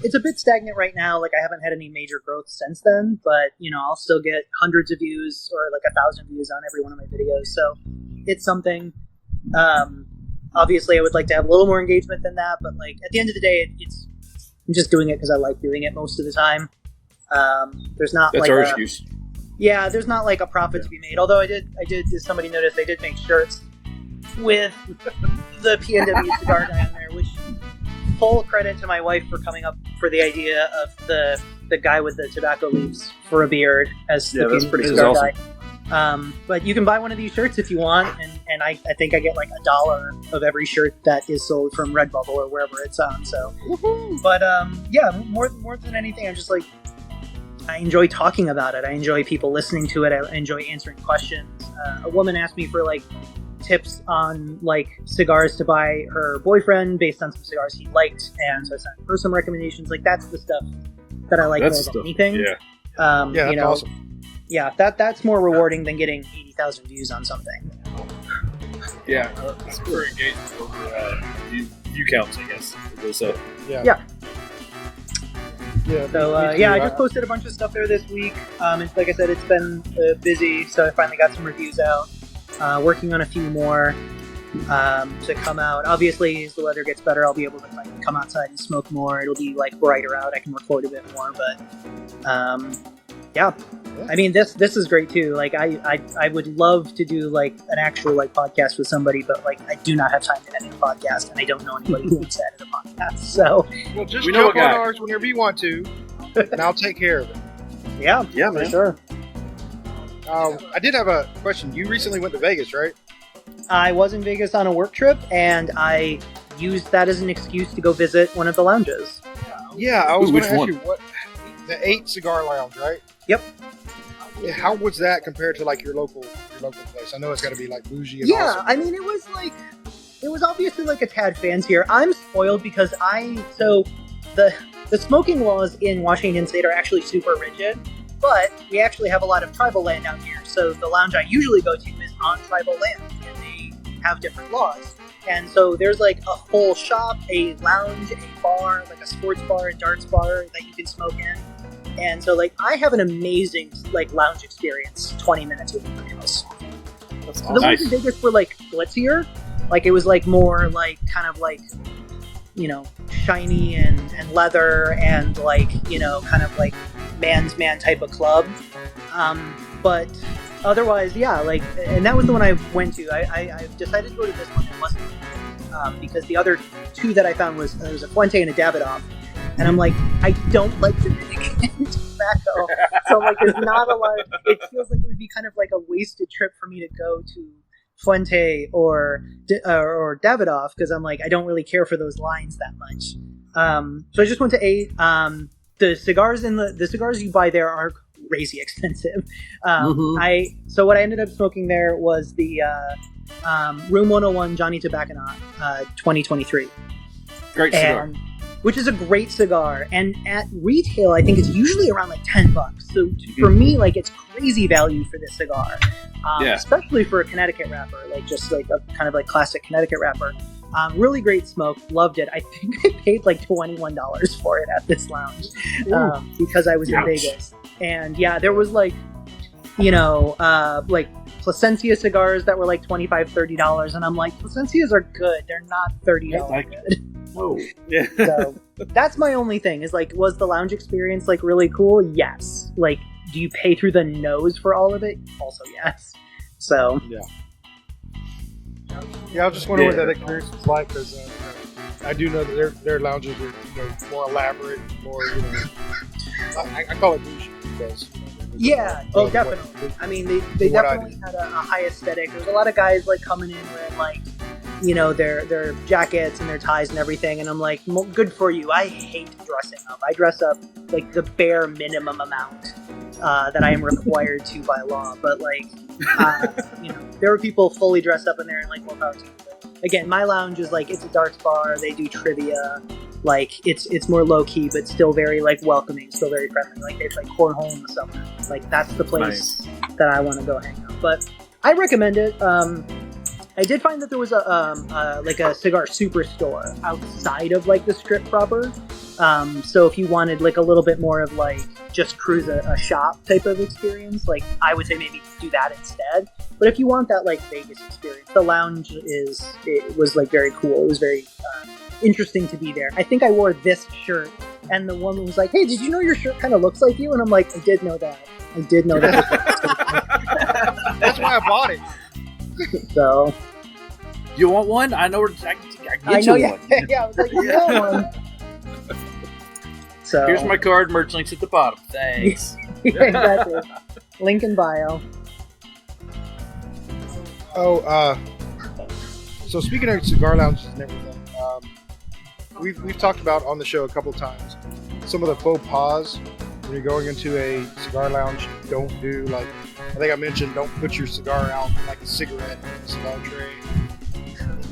It's a bit stagnant right now. Like I haven't had any major growth since then, but I'll still get hundreds of views or like 1,000 views on every one of my videos. So it's something. Obviously, I would like to have a little more engagement than that, but like at the end of the day, I'm just doing it because I like doing it most of the time. There's not that's like our excuse. Yeah, there's not like a profit to be made. Although I did. As somebody noticed, they did make shirts with the PNW Cigar Guy on there, which full credit to my wife for coming up for the idea of the guy with the tobacco leaves for a beard as the PNW Cigar Guy. But you can buy one of these shirts if you want, and I think I get like $1 of every shirt that is sold from Redbubble or wherever it's on. So, but more than anything, I'm just like, I enjoy talking about it. I enjoy people listening to it. I enjoy answering questions. A woman asked me for like tips on like cigars to buy her boyfriend based on some cigars he liked, and so I sent her some recommendations. Like that's the stuff that I like more than anything. That's awesome. Yeah, that's more rewarding than getting 80,000 views on something. Yeah, it's more engagement over view counts, I guess. So yeah. So I just posted a bunch of stuff there this week. And like I said, it's been busy, so I finally got some reviews out. Working on a few more to come out. Obviously, as the weather gets better, I'll be able to like come outside and smoke more. It'll be like brighter out. I can record a bit more, but I mean, this is great too. Like I would love to do like an actual like podcast with somebody, but like I do not have time to edit a podcast, and I don't know anybody who wants to edit a podcast. So just jump on ours whenever you want to, and I'll take care of it. Yeah, for sure. I did have a question. You recently went to Vegas, right? I was in Vegas on a work trip, and I used that as an excuse to go visit one of the lounges. Yeah, I was Ooh, going to which ask one? you what the 8 Cigar Lounge, right? Yep. Yeah, how was that compared to like your local place? I know it's got to be like bougie. And Yeah, awesome. I mean, it was obviously like a tad fancier. I'm spoiled because the smoking laws in Washington State are actually super rigid, but we actually have a lot of tribal land out here. So the lounge I usually go to is on tribal land, and they have different laws. And so there's like a whole shop, a lounge, a bar, like a sports bar, a darts bar that you can smoke in. And so like I have an amazing like lounge experience 20 minutes within my house. That's The awesome. ones in Vegas were like glitzier. Like it was like more like kind of like, you know, shiny and leather and like, you know, kind of like man's man type of club. But otherwise, yeah, like, and that was the one I went to. I decided to go to this one. It wasn't because the other two that I found was a Fuente and a Davidoff. And I'm like, I don't like Dominican tobacco. So like there's not a lot it feels like it would be kind of like a wasted trip for me to go to Fuente or Davidoff because I'm like, I don't really care for those lines that much. So I just went to 8. The cigars the cigars you buy there are crazy expensive. So what I ended up smoking there was the Room 101 Johnny Tobacconaut 2023. Great cigar. And which is a great cigar, and at retail I think it's usually around like $10. So for me, like, it's crazy value for this cigar, especially for a Connecticut wrapper, like just like a kind of like classic Connecticut wrapper. Really great smoke, loved it. I think I paid like $21 for it at this lounge because I was in Vegas, and yeah, there was like, you know, like Plasencia cigars that were like $25-$30, and I'm like, Plasencias are good, they're not $30 good. Whoa. Yeah. So that's my only thing is like, was the lounge experience like really cool? Yes. Like, do you pay through the nose for all of it? Also yes. So Yeah, I was just wondering what that experience was like because I do know that their lounges are, you know, more elaborate, more, you know, I call it bougie because. You know, yeah. Oh, definitely. I mean, they definitely had a high aesthetic. There's a lot of guys like coming in wearing like, you know, their jackets and their ties and everything, and I'm like, well, good for you. I hate dressing up. I dress up like the bare minimum amount that I am required to by law. But like, you know, there were people fully dressed up in there, and like, more power to them. Again, my lounge is like, it's a darts bar. They do trivia. Like, it's more low key, but still very like welcoming, still very friendly. Like, they play cornhole in the summer. Like, that's the place that I want to go hang out. But I recommend it. I did find that there was a like a cigar superstore outside of like the strip proper. So if you wanted like a little bit more of like just cruise a shop type of experience, like I would say maybe do that instead. But if you want that like Vegas experience, the lounge was like very cool. It was very interesting to be there. I think I wore this shirt, and the woman was like, "Hey, did you know your shirt kind of looks like you?" And I'm like, "I did know that. I did know that." That's why I bought it. So, You want one? I know where I can I get know, you yeah, one. yeah. I was like, you want one? So Here's my card. Merch links at the bottom. Thanks. yeah, exactly. Link in bio. Oh, so speaking of cigar lounges and everything, we've talked about on the show a couple times some of the faux pas when you're going into a cigar lounge. Don't do like, I think I mentioned, don't put your cigar out like a cigarette in a cigar tray.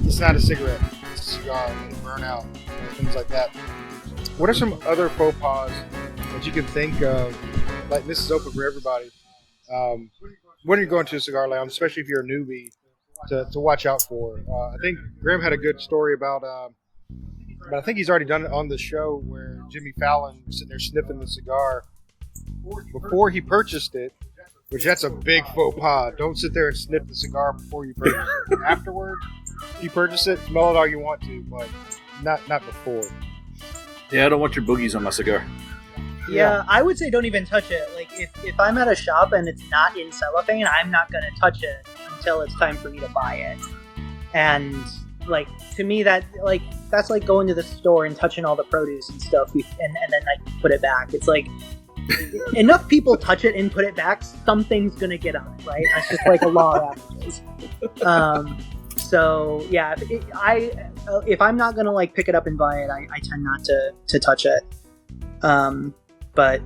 It's not a cigarette, it's a cigar. It'll burn out, you know, things like that. What are some other faux pas that you can think of? Like, this is open for everybody. When you're going to a cigar lounge, especially if you're a newbie, to watch out for. I think Graham had a good story about, but I think he's already done it on the show where Jimmy Fallon was sitting there sniffing the cigar before he purchased it, which that's a big faux pas. Don't sit there and sniff the cigar before you purchase it. Afterward, if you purchase it, smell it all you want to, but not before. Yeah, I don't want your boogies on my cigar. Yeah, I would say don't even touch it. Like, if I'm at a shop and it's not in cellophane, I'm not going to touch it until it's time for me to buy it. And, like, to me, that's like going to the store and touching all the produce and stuff and then, like, put it back. It's like, enough people touch it and put it back, something's going to get on it, right? That's just like a law of averages. So yeah, if I'm not gonna like pick it up and buy it, I tend not to touch it. But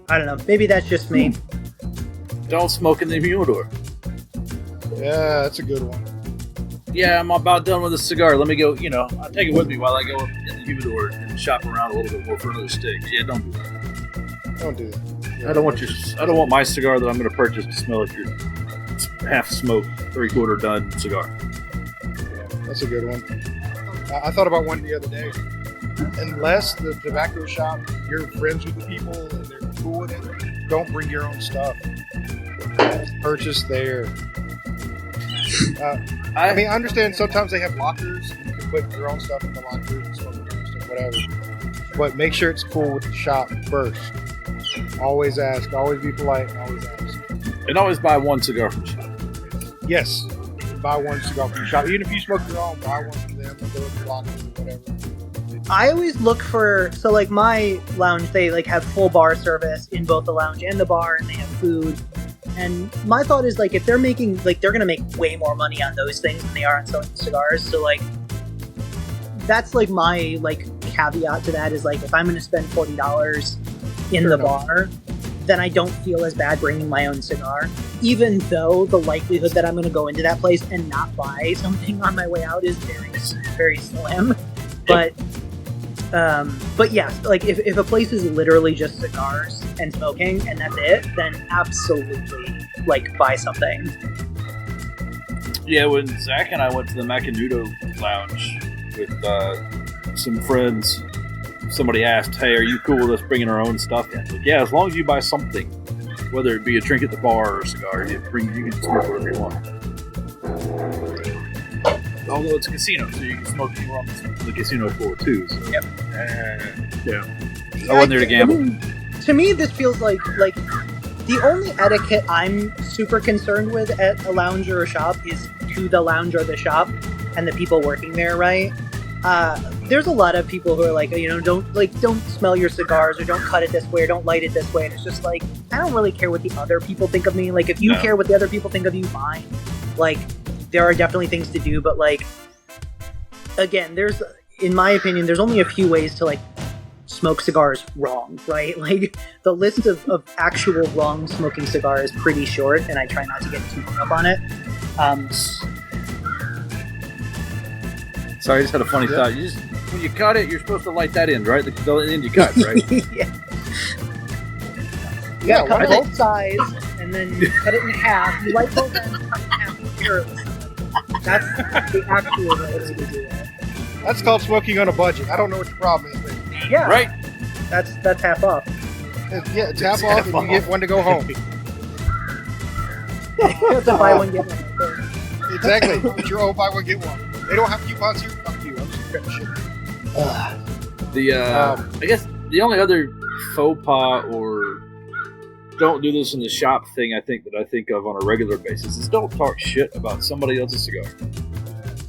I don't know. Maybe that's just me. Don't smoke in the humidor. Yeah, that's a good one. Yeah, I'm about done with the cigar. Let me go, I'll take it with me while I go in the humidor and shop around a little bit more for another stick. Yeah, don't do that. Don't do that. Yeah, I don't want my cigar that I'm going to purchase to smell like your half smoked, 3/4 done cigar. Yeah, that's a good one. I thought about one the other day. Unless the tobacco shop, you're friends with the people and they're cool with it, don't bring your own stuff. Purchase there. I mean, I understand sometimes they have lockers. You can put your own stuff in the lockers and smoke your own stuff, whatever. But make sure it's cool with the shop first. Always ask. Always be polite. And always ask. And always buy one cigar from the shop. Yes. Buy one cigar from the shop. Even if you smoke your own, buy one from them and go in the lockers or whatever. I always look for, so like my lounge, they like have full bar service in both the lounge and the bar, and they have food. And my thought is like, if they're making, like they're going to make way more money on those things than they are on selling cigars. So like, that's like my like caveat to that is like, if I'm going to spend $40 in the bar, then I don't feel as bad bringing my own cigar, even though the likelihood that I'm going to go into that place and not buy something on my way out is very, very slim. But yes, like if a place is literally just cigars and smoking and that's it, then absolutely like buy something. Yeah, when Zach and I went to the Macanudo Lounge with some friends, somebody asked, "Hey, are you cool with us bringing our own stuff in?" Like, yeah, as long as you buy something, whether it be a drink at the bar or a cigar, you can smoke whatever you want. Although it's a casino, so you can smoke if you want on the casino floor too. So. Yep. Yeah. I wasn't there to gamble. I mean, to me, this feels like the only etiquette I'm super concerned with at a lounge or a shop is to the lounge or the shop and the people working there, right? There's a lot of people who are like, don't smell your cigars or don't cut it this way or don't light it this way. And it's just like, I don't really care what the other people think of me. Like, if you care what the other people think of you, fine. Like, there are definitely things to do, but like, again, in my opinion, there's only a few ways to like smoke cigars wrong, right? Like, the list of actual wrong smoking cigars is pretty short, and I try not to get too hung up on it. Sorry, I just had a funny thought. When you cut it, you're supposed to light that end, right? The end you cut, right? Yeah. You gotta cut both sides, and then you cut it in half. You light both ends, cut it in half. Sure. That's the actual way to do it. That's called smoking on a budget. I don't know what your problem is, man. Yeah. Right? That's half off. Yeah, it's half off and you get one to go home. You have to buy one, get one. Exactly. It's your own buy one, get one. They don't have coupons here. Fuck you. I'm just cutting shit. I guess the only other faux pas or don't do this in the shop thing I think of on a regular basis is don't talk shit about somebody else's cigar.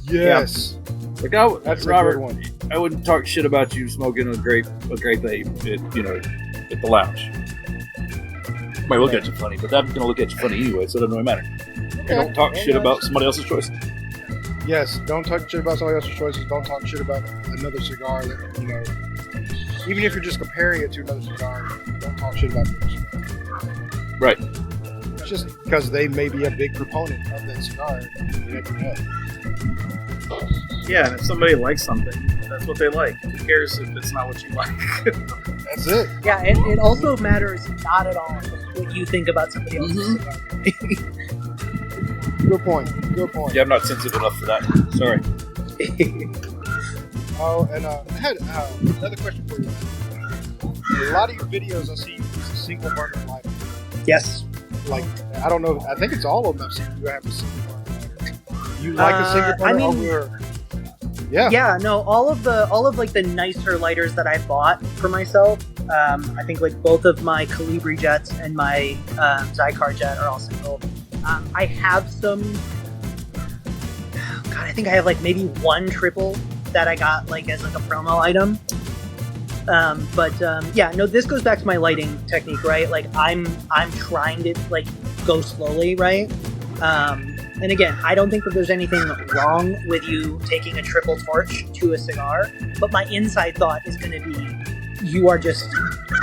Yes. Yeah. Like that's Robert, a good one. I wouldn't talk shit about you smoking a grape vape at the lounge. I might look at you funny, but I'm gonna look at you funny anyway, so it doesn't really matter. Okay. Don't talk shit about somebody else's choices. Yes, don't talk shit about somebody else's choices. Don't talk shit about another cigar that, even if you're just comparing it to another cigar, don't talk shit about the cigar. Right. Just because they may be a big proponent of that cigar. You never know. Yeah, and if somebody likes something, that's what they like. Who cares if it's not what you like? That's it. Yeah, it also matters not at all what you think about somebody else's cigar. Good point. Good point. Yeah, I'm not sensitive enough for that. Sorry. And I had another question for you. A lot of your videos I see you use a single burner lighter. Yes. Like, I don't know. I think it's all of them I've seen you have a single burner lighter. You like a single burner over? Yeah. Yeah. No. All of the nicer lighters that I bought for myself. I think like both of my Calibri jets and my Zycar jet are all single. I have some. God, I think I have like maybe one triple that I got like as like a promo item. Yeah, no, this goes back to my lighting technique, right? Like I'm trying to like go slowly, right? And again, I don't think that there's anything wrong with you taking a triple torch to a cigar, but my inside thought is going to be, you are just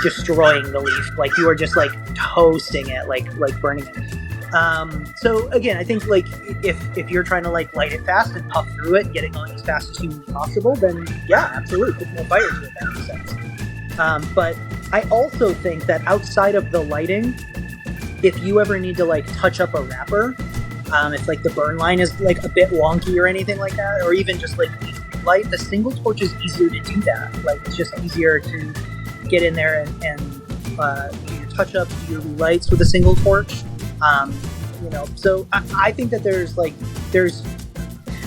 destroying the leaf. Like, you are just like toasting it, like burning it. So again, I think like if you're trying to like light it fast and puff through it, get it going as fast as humanly possible, then yeah, absolutely, put more fire to it. That makes sense. But I also think that outside of the lighting, if you ever need to like touch up a wrapper, if like the burn line is like a bit wonky or anything like that, or even just like light, the single torch is easier to do that. Like, it's just easier to get in there and do your touch ups, do your relights with a single torch. So I think that there's I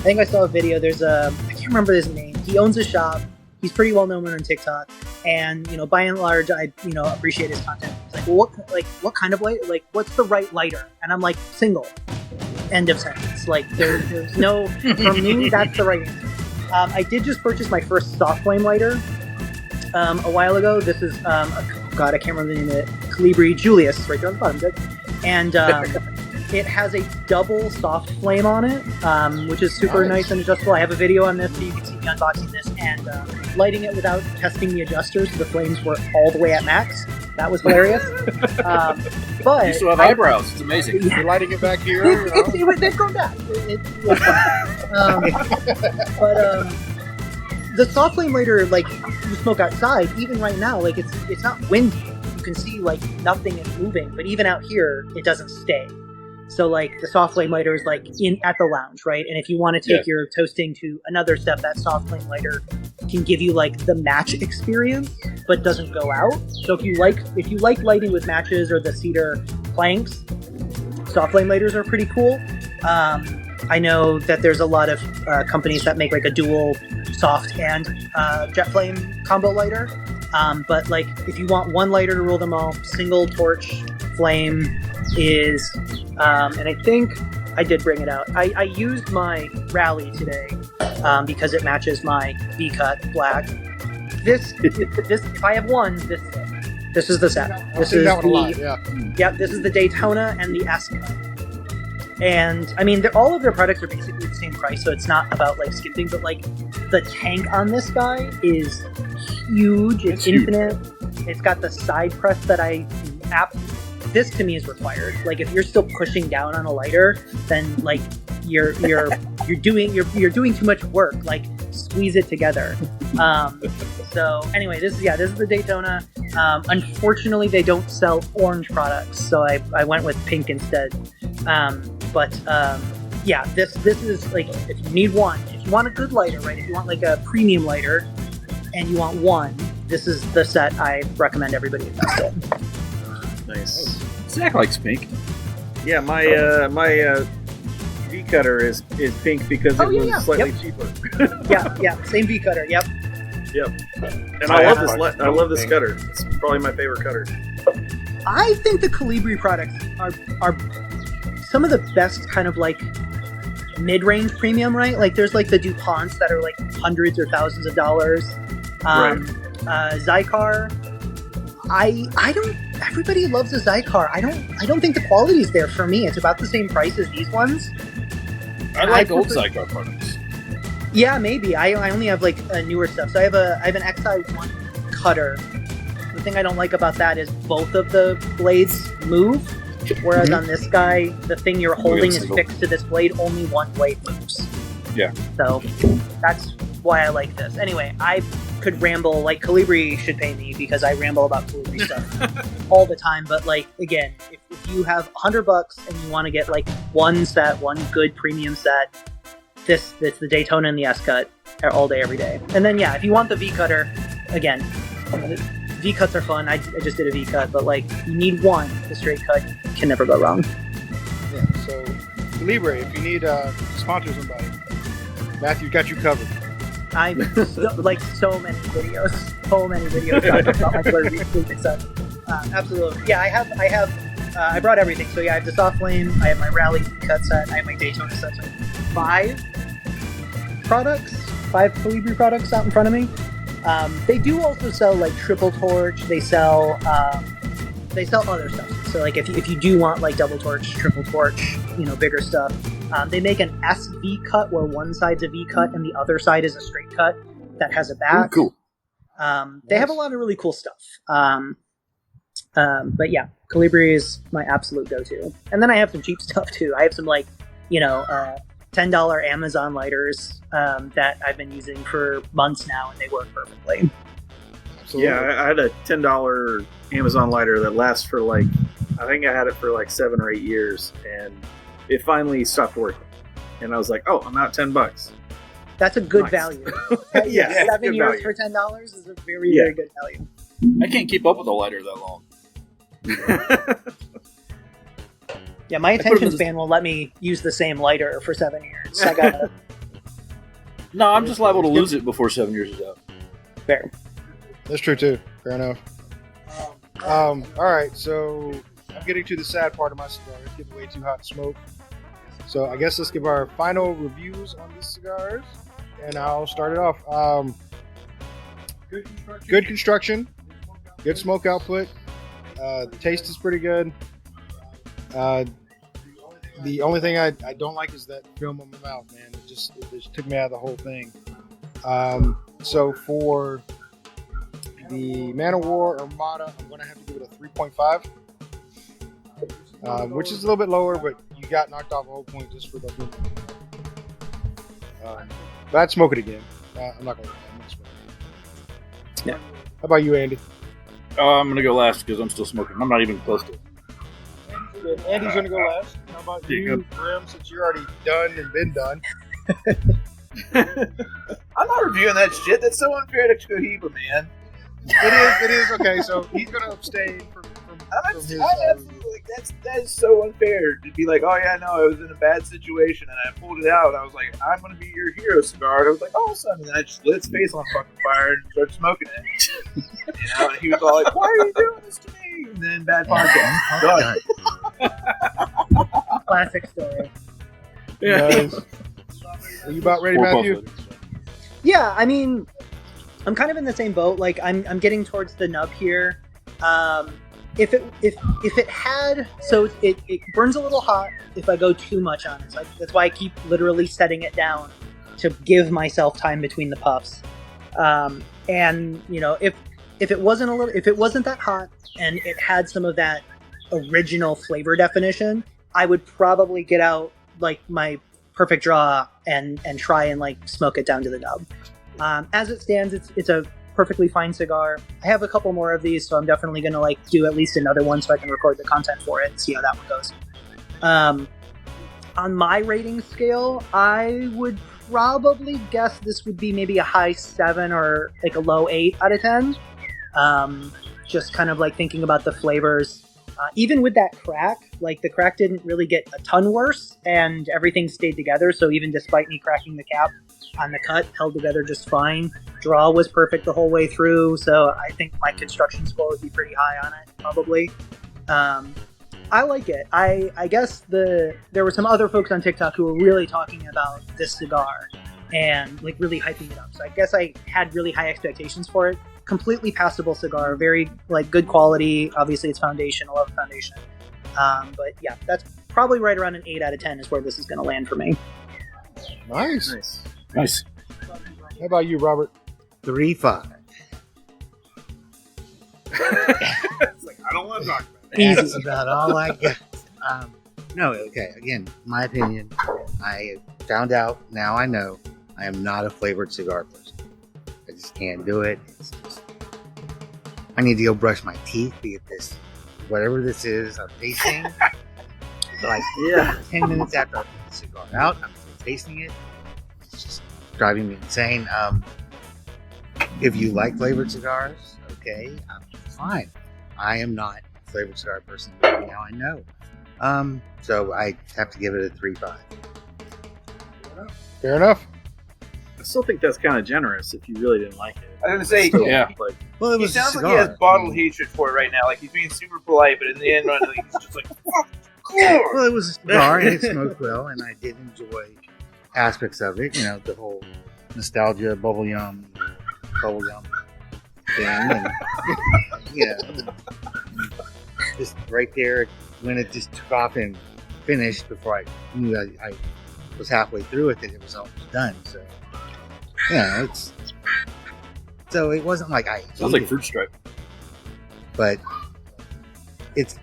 think I saw a video. I can't remember his name. He owns a shop. He's pretty well known on TikTok, and by and large, I appreciate his content. He's like, what kind of light? Like, what's the right lighter? And I'm like, single. End of sentence. Like, there's no, for me, that's the right answer. I did just purchase my first soft flame lighter a while ago. This is I can't remember the name of it. Calibri Julius, right there on the bottom, good. And it has a double soft flame on it, which is super nice and adjustable. I have a video on this, so you can see me unboxing this and lighting it without testing the adjusters. So the flames were all the way at max. That was hilarious. But you still have eyebrows. It's amazing. You're lighting it back here. They've grown back. It was fun. But the soft flame lighter, like, you smoke outside, even right now, like, it's not windy. You can see like nothing is moving, but even out here, it doesn't stay. So like the soft flame lighter is like at the lounge, right? And if you want to take your toasting to another step, that soft flame lighter can give you like the match experience, but doesn't go out. So if you like lighting with matches or the cedar planks, soft flame lighters are pretty cool. I know that there's a lot of companies that make like a dual soft and jet flame combo lighter. But like, if you want one lighter to rule them all, single torch flame is, and I think I did bring it out. I used my Rally today because it matches my V-cut black. This if I have one, this is the set. This is this is the Daytona and the S-cut. And I mean, all of their products are basically the same price, so it's not about like skimping. But like, the tank on this guy is huge. It's infinite. Huge. It's got the side press that this to me is required. Like, if you're still pushing down on a lighter, then like you're doing too much work. Like, squeeze it together. So anyway, this is the Daytona. Unfortunately, they don't sell orange products, so I went with pink instead. This is like, if you need one, if you want a good lighter, right? If you want like a premium lighter and you want one, this is the set I recommend everybody invest in. Nice. Zach likes pink. Yeah, my V cutter is pink because it was slightly cheaper. Same V cutter. Yep. And I love this cutter. It's probably my favorite cutter. I think the Calibri products are some of the best kind of like mid-range premium, right? Like, there's like the DuPonts that are like hundreds or thousands of dollars. Zycar, I don't. Everybody loves a Zycar. I don't think the quality is there for me. It's about the same price as these ones. I like old Zycar products. Yeah, maybe. I only have like newer stuff. So I have an XI1 cutter. The thing I don't like about that is both of the blades move. Whereas on this guy, the thing you're holding is fixed to this blade. Only one blade moves. Yeah. So that's why I like this. Anyway, I could ramble, like, Calibri should pay me because I ramble about Calibri stuff all the time. But like, again, if you have $100 and you want to get like one good premium set, it's the Daytona and the S-cut all day, every day. And then if you want the V-cutter, again, V-cuts are fun. I just did a V-cut, but like, you need one. The straight cut can never go wrong. Yeah, so Calibri, if you need to sponsor somebody, Matthew's got you covered. I'm so many videos talking about my Calibri stuff. Absolutely. Yeah, I have I brought everything. So I have the soft flame, I have my Rally cut set, I have my Daytona set. So 5 Calibri products out in front of me. They do also sell like triple torch. They sell other stuff. So like, if you do want like double torch, triple torch, bigger stuff, They make an SV cut where one side's a V cut and the other side is a straight cut that has a back. Cool. They have a lot of really cool stuff. But yeah, Colibri is my absolute go-to. And then I have some cheap stuff too. I have some $10 Amazon lighters that I've been using for months now, and they work perfectly. Absolutely. Yeah, I had a $10 Amazon lighter that lasts for I think I had it for 7 or 8 years, and it finally stopped working. And I was like, oh, I'm out $10. That's a good Nice. value. Yeah, 7 good years value. for $10 is a very, very good value. I can't keep up with a lighter that long. Yeah, my put 'em attention in the- span will let me use the same lighter for 7 years. I gotta No, I'm just liable to lose it before 7 years is out. fair. That's true too. Fair enough. All right, so I'm getting to the sad part of my cigar. It's getting way too hot to smoke. So I guess let's give our final reviews on these cigars, and I'll start it off. Good construction, good smoke output. The taste is pretty good. The only thing I don't like is that film on my mouth, man. It just took me out of the whole thing. So for the Man of War Armada, I'm going to have to give it a 3.5, which is a little bit lower, but you got knocked off a whole point just for the film. But I'd smoke it again. I'm not going to smoke it. Yeah. How about you, Andy? I'm going to go last because I'm still smoking. I'm not even close to it. Andy's going to go last. How about Yeah, you, Grim, since you're already done and been done? I'm not reviewing that shit. That's so unfair to Cohiba, man. It is. Okay, so he's going to abstain from his... That is so unfair to be like, oh yeah, no, I was in a bad situation and I pulled it out. I was like, I'm gonna be your hero cigar. And I was like, awesome. And then I just lit his face on fucking fire and started smoking it. And he was all like, why are you doing this to me? And then bad podcast. Done. Classic story. Nice. Are you about ready, Matthew? Yeah, I mean, I'm kind of in the same boat. Like, I'm getting towards the nub here. If it had, so it burns a little hot if I go too much on it. So that's why I keep literally setting it down to give myself time between the puffs. And if it wasn't that hot and it had some of that original flavor definition, I would probably get out like my perfect draw and try and like smoke it down to the nub. As it stands, it's a perfectly fine cigar. I have a couple more of these, so I'm definitely going to like do at least another one so I can record the content for it and see how that one goes. On my rating scale, I would probably guess this would be maybe a high 7 or like a low 8 out of 10. Just kind of like thinking about the flavors. Even with that crack, like the crack didn't really get a ton worse and everything stayed together. So even despite me cracking the cap on the cut, held together just fine. Draw was perfect the whole way through. So I think my construction score would be pretty high on it, probably. I like it. I guess there were some other folks on TikTok who were really talking about this cigar and like really hyping it up. So I guess I had really high expectations for it. Completely passable cigar, very like good quality. Obviously, it's foundation. I love the foundation. But yeah, that's probably right around an 8 out of 10 is where this is going to land for me. Nice. Nice. How about you, Robert? 3.5. It's like, I don't want to talk about it. That's about all I got. No, okay. Again, my opinion. I found out. Now I know. I am not a flavored cigar person. I just can't do it. It's just, I need to go brush my teeth to get this, whatever this is, I'm tasting. Like 10 minutes after I put the cigar out, I'm still tasting it. It's just driving me insane. If you like flavored cigars, okay, fine. I am not a flavored cigar person, but now I know. So I have to give it a 3.5. Fair enough. I still think that's kind of generous if you really didn't like it. I was gonna say, Still, Yeah. like, Well, it he was a sounds like cigar. he has bottled hatred for it right now. Like he's being super polite, but in the end, like, he's just like, fuck, Well, it was a cigar and it smoked well, and I did enjoy aspects of it. You know, the whole nostalgia, bubblegum thing, and just right there when it just took off and finished before I knew I was halfway through with it, it was almost done. So, so it wasn't like I Sounds like hated fruit it, stripe. but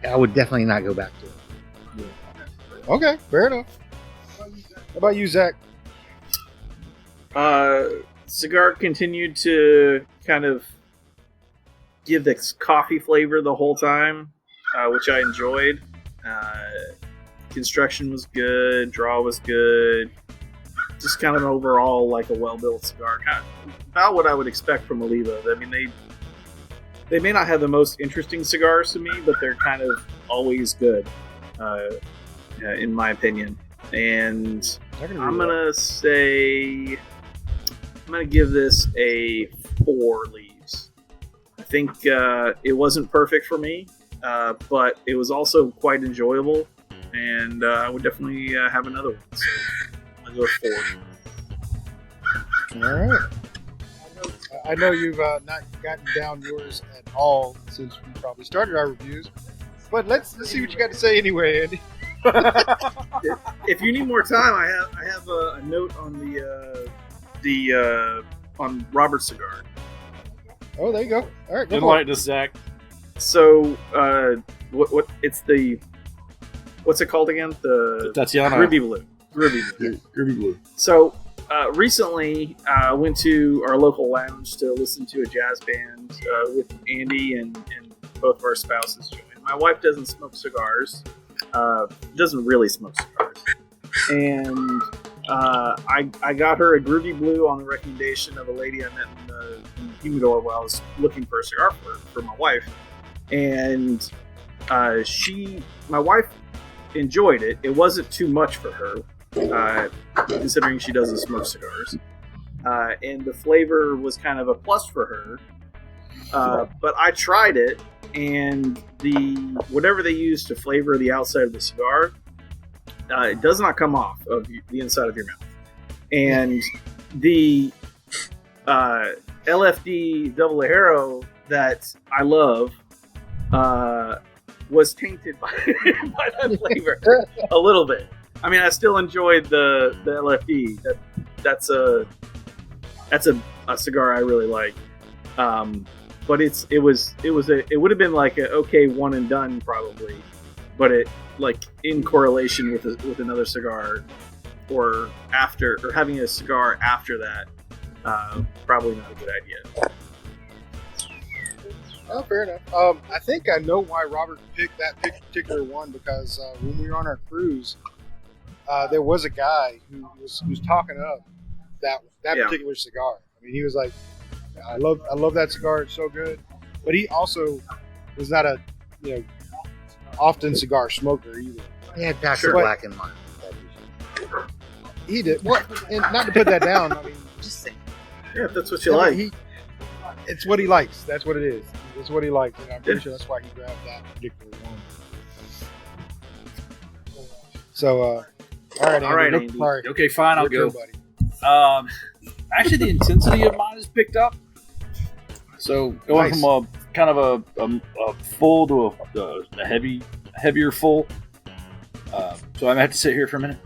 I would definitely not go back to it. Okay, fair enough. How about you, Zach? Cigar continued to kind of give this coffee flavor the whole time, which I enjoyed. Construction was good, draw was good. Just kind of overall like a well-built cigar, kind of about what I would expect from Oliva. I mean, they may not have the most interesting cigars to me, but they're kind of always good, in my opinion. And I'm gonna give this a 4 leaves. I think it wasn't perfect for me, but it was also quite enjoyable, and I would definitely have another one. So I'll go with 4. All right. I know you've not gotten down yours at all since we probably started our reviews, but let's see what you got to say anyway, Andy. If you need more time, I have a note on on Robert's cigar. Oh, there you go. All right, go for it. Enlighten us, Zach. So, what's it called again? The Tatiana. Ruby Blue. Ruby Blue. So, recently, I went to our local lounge to listen to a jazz band with Andy and both of our spouses joined. My wife doesn't smoke cigars. Doesn't really smoke cigars. And I got her a Groovy Blue on the recommendation of a lady I met in the humidor while I was looking for a cigar for my wife. And my wife enjoyed it. It wasn't too much for her, considering she doesn't smoke cigars. And the flavor was kind of a plus for her. But I tried it, and whatever they use to flavor the outside of the cigar, it does not come off of the inside of your mouth. And the LFD Double Ajero that I love was tainted by that flavor a little bit. I mean, I still enjoyed the LFD. That's a cigar I really like. But it would have been like a okay one and done probably, but it like in correlation with another cigar or having a cigar after that, probably not a good idea. Oh, fair enough. I think I know why Robert picked that particular one, because when we were on our cruise, there was a guy who was talking up that particular cigar. I mean, he was like, I love that cigar. It's so good. But he also was not a often cigar smoker either. He had Paxton Black in mind. He did. What? And not to put that down. I mean, Just saying. Yeah, if that's what you like. It's what he likes. That's what it is. It's what he likes. And I'm pretty sure that's why he grabbed that particular one. So, all right, Andy. Sorry. Okay, fine. I'll Your go. turn, buddy. Actually, the intensity of mine has picked up. So going Nice. from a kind of a full to a heavier full. So I have to sit here for a minute.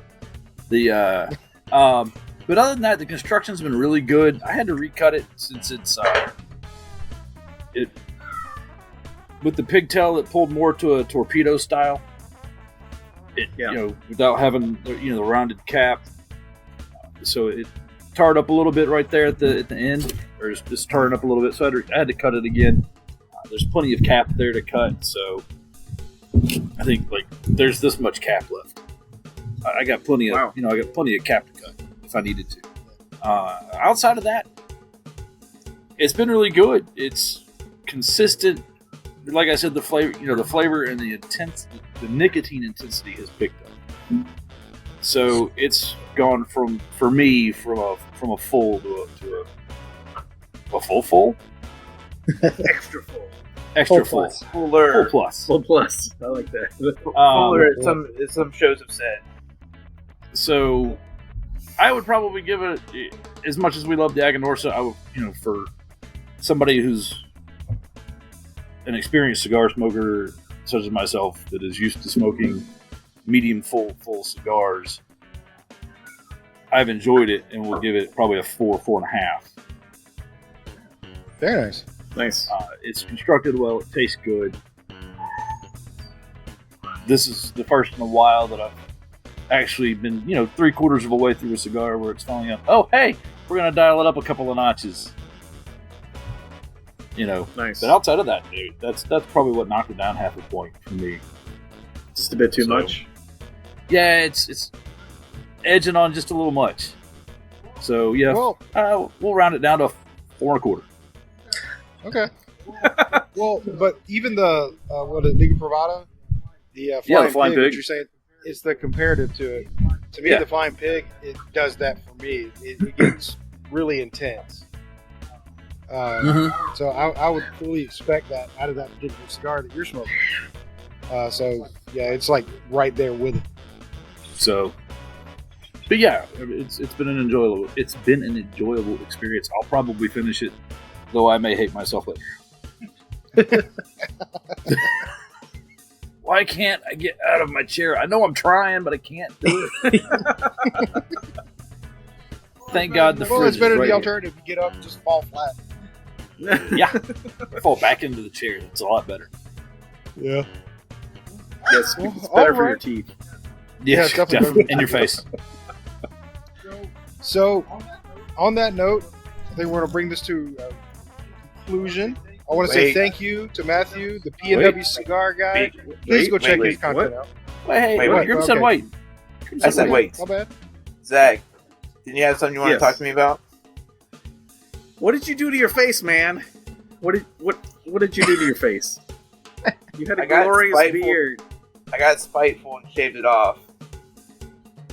But other than that, the construction's been really good. I had to recut it since it's with the pigtail that pulled more to a torpedo style. Without having the rounded cap, so it tarred up a little bit right there at the end, or just tarring up a little bit. So I had to cut it again. There's plenty of cap there to cut, so I think there's this much cap left. I got plenty of I got plenty of cap to cut if I needed to. Outside of that, it's been really good. It's consistent. Like I said, the flavor and the nicotine intensity has picked up. So it's gone from a full to a full, Extra full. extra full, Fuller. full plus. Full plus. I like that. Fuller, some shows have said. So I would probably give it, as much as we love the Aganorsa, I would, for somebody who's an experienced cigar smoker such as myself that is used to smoking medium full cigars, I've enjoyed it, and will give it probably a 4.5. Very nice. Nice. It's constructed well. It tastes good. This is the first in a while that I've actually been, 3/4 of the way through a cigar where it's finally up. Oh, hey, we're gonna dial it up a couple of notches. Nice. But outside of that, dude, that's probably what knocked it down half a point for me. Just a bit too much. Yeah, it's edging on just a little much. So yeah, we'll round it down to 4.25. Okay. Well, but even the Liga Privada, the Flying Pig, what you're saying, it's the comparative to it. To me, the Flying Pig, it does that for me. It gets really intense. So I would fully expect that out of that particular cigar that you're smoking. So yeah, it's like right there with it. So, but yeah, it's been an enjoyable experience. I'll probably finish it, though I may hate myself later. Why can't I get out of my chair? I know I'm trying, but I can't do it. Thank God the fridge it's better is than right the alternative. You get up and just fall flat. Yeah, fall back into the chair. It's a lot better. Yeah. Yes, it's better for your teeth. Yeah, it's definitely in your face. So, on that note, I think we're going to bring this to a conclusion. I want to say thank you to Matthew, the PNW Cigar Guy. Please go check his content out. Wait, Grim said wait. I said wait. My bad. Zach, didn't you have something you want to talk to me about? What did you do to your face, man? What did you do to your face? You had a glorious beard. I got spiteful and shaved it off.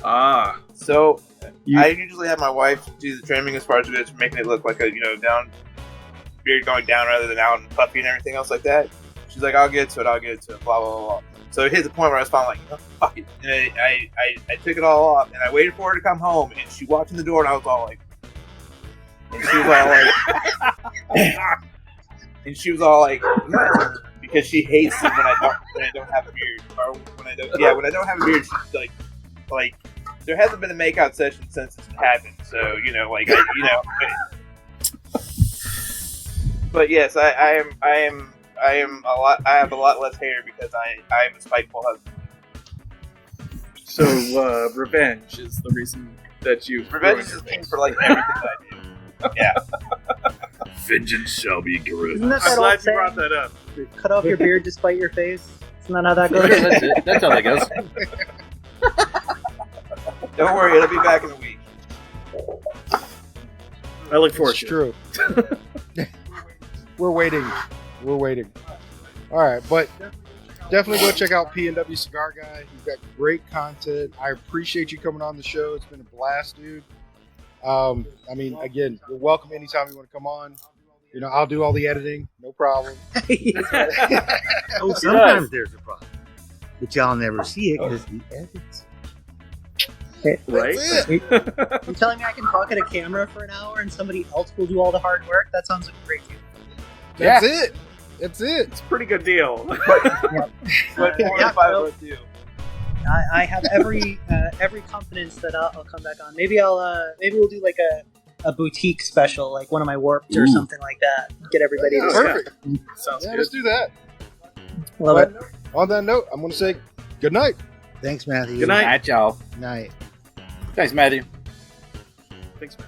Ah. So I usually have my wife do the trimming as far as it is, making it look like a down beard going down rather than out and puffy and everything else like that. She's like, I'll get to it, blah blah blah. So it hit the point where I was finally like, fuck it. And I took it all off and I waited for her to come home and she walked in the door and I was all like, and she was all like, because she hates it when I don't have a beard, or when I don't have a beard. She's like there hasn't been a makeout session since it's happened. So But yes, I have a lot less hair because I am a spiteful husband. So revenge is the reason that you. Revenge is the king for like everything I do. Yeah. Vengeance shall be good. Isn't that I'm glad you saying? brought that up. Cut off your beard to spite your face. Isn't that how that goes? That's it. That's how that goes. Don't worry, it'll be back in a week. I look forward It's to it. true. We're waiting. All right, but definitely go check out PNW Cigar Guy. You've got great content. I appreciate you coming on the show. It's been a blast, dude. I mean, again, you're welcome anytime you want to come on. I'll do all the editing, no problem. Oh, sometimes there's a problem, but y'all never see it because he edits. Right? That's it. You're telling me I can talk at a camera for an hour and somebody else will do all the hard work? That sounds like a great deal. That's it. It's it. It's a pretty good deal. But I have every confidence that I'll come back on. Maybe we'll do like a boutique special, like one of my warped or something like that. Get everybody to Perfect. Sounds Yeah, good. let's do that. love But it. on that note, I'm going to say good night. Thanks, Matthew. Good night. Night, y'all. Night. Thanks, Matthew. Thanks, man.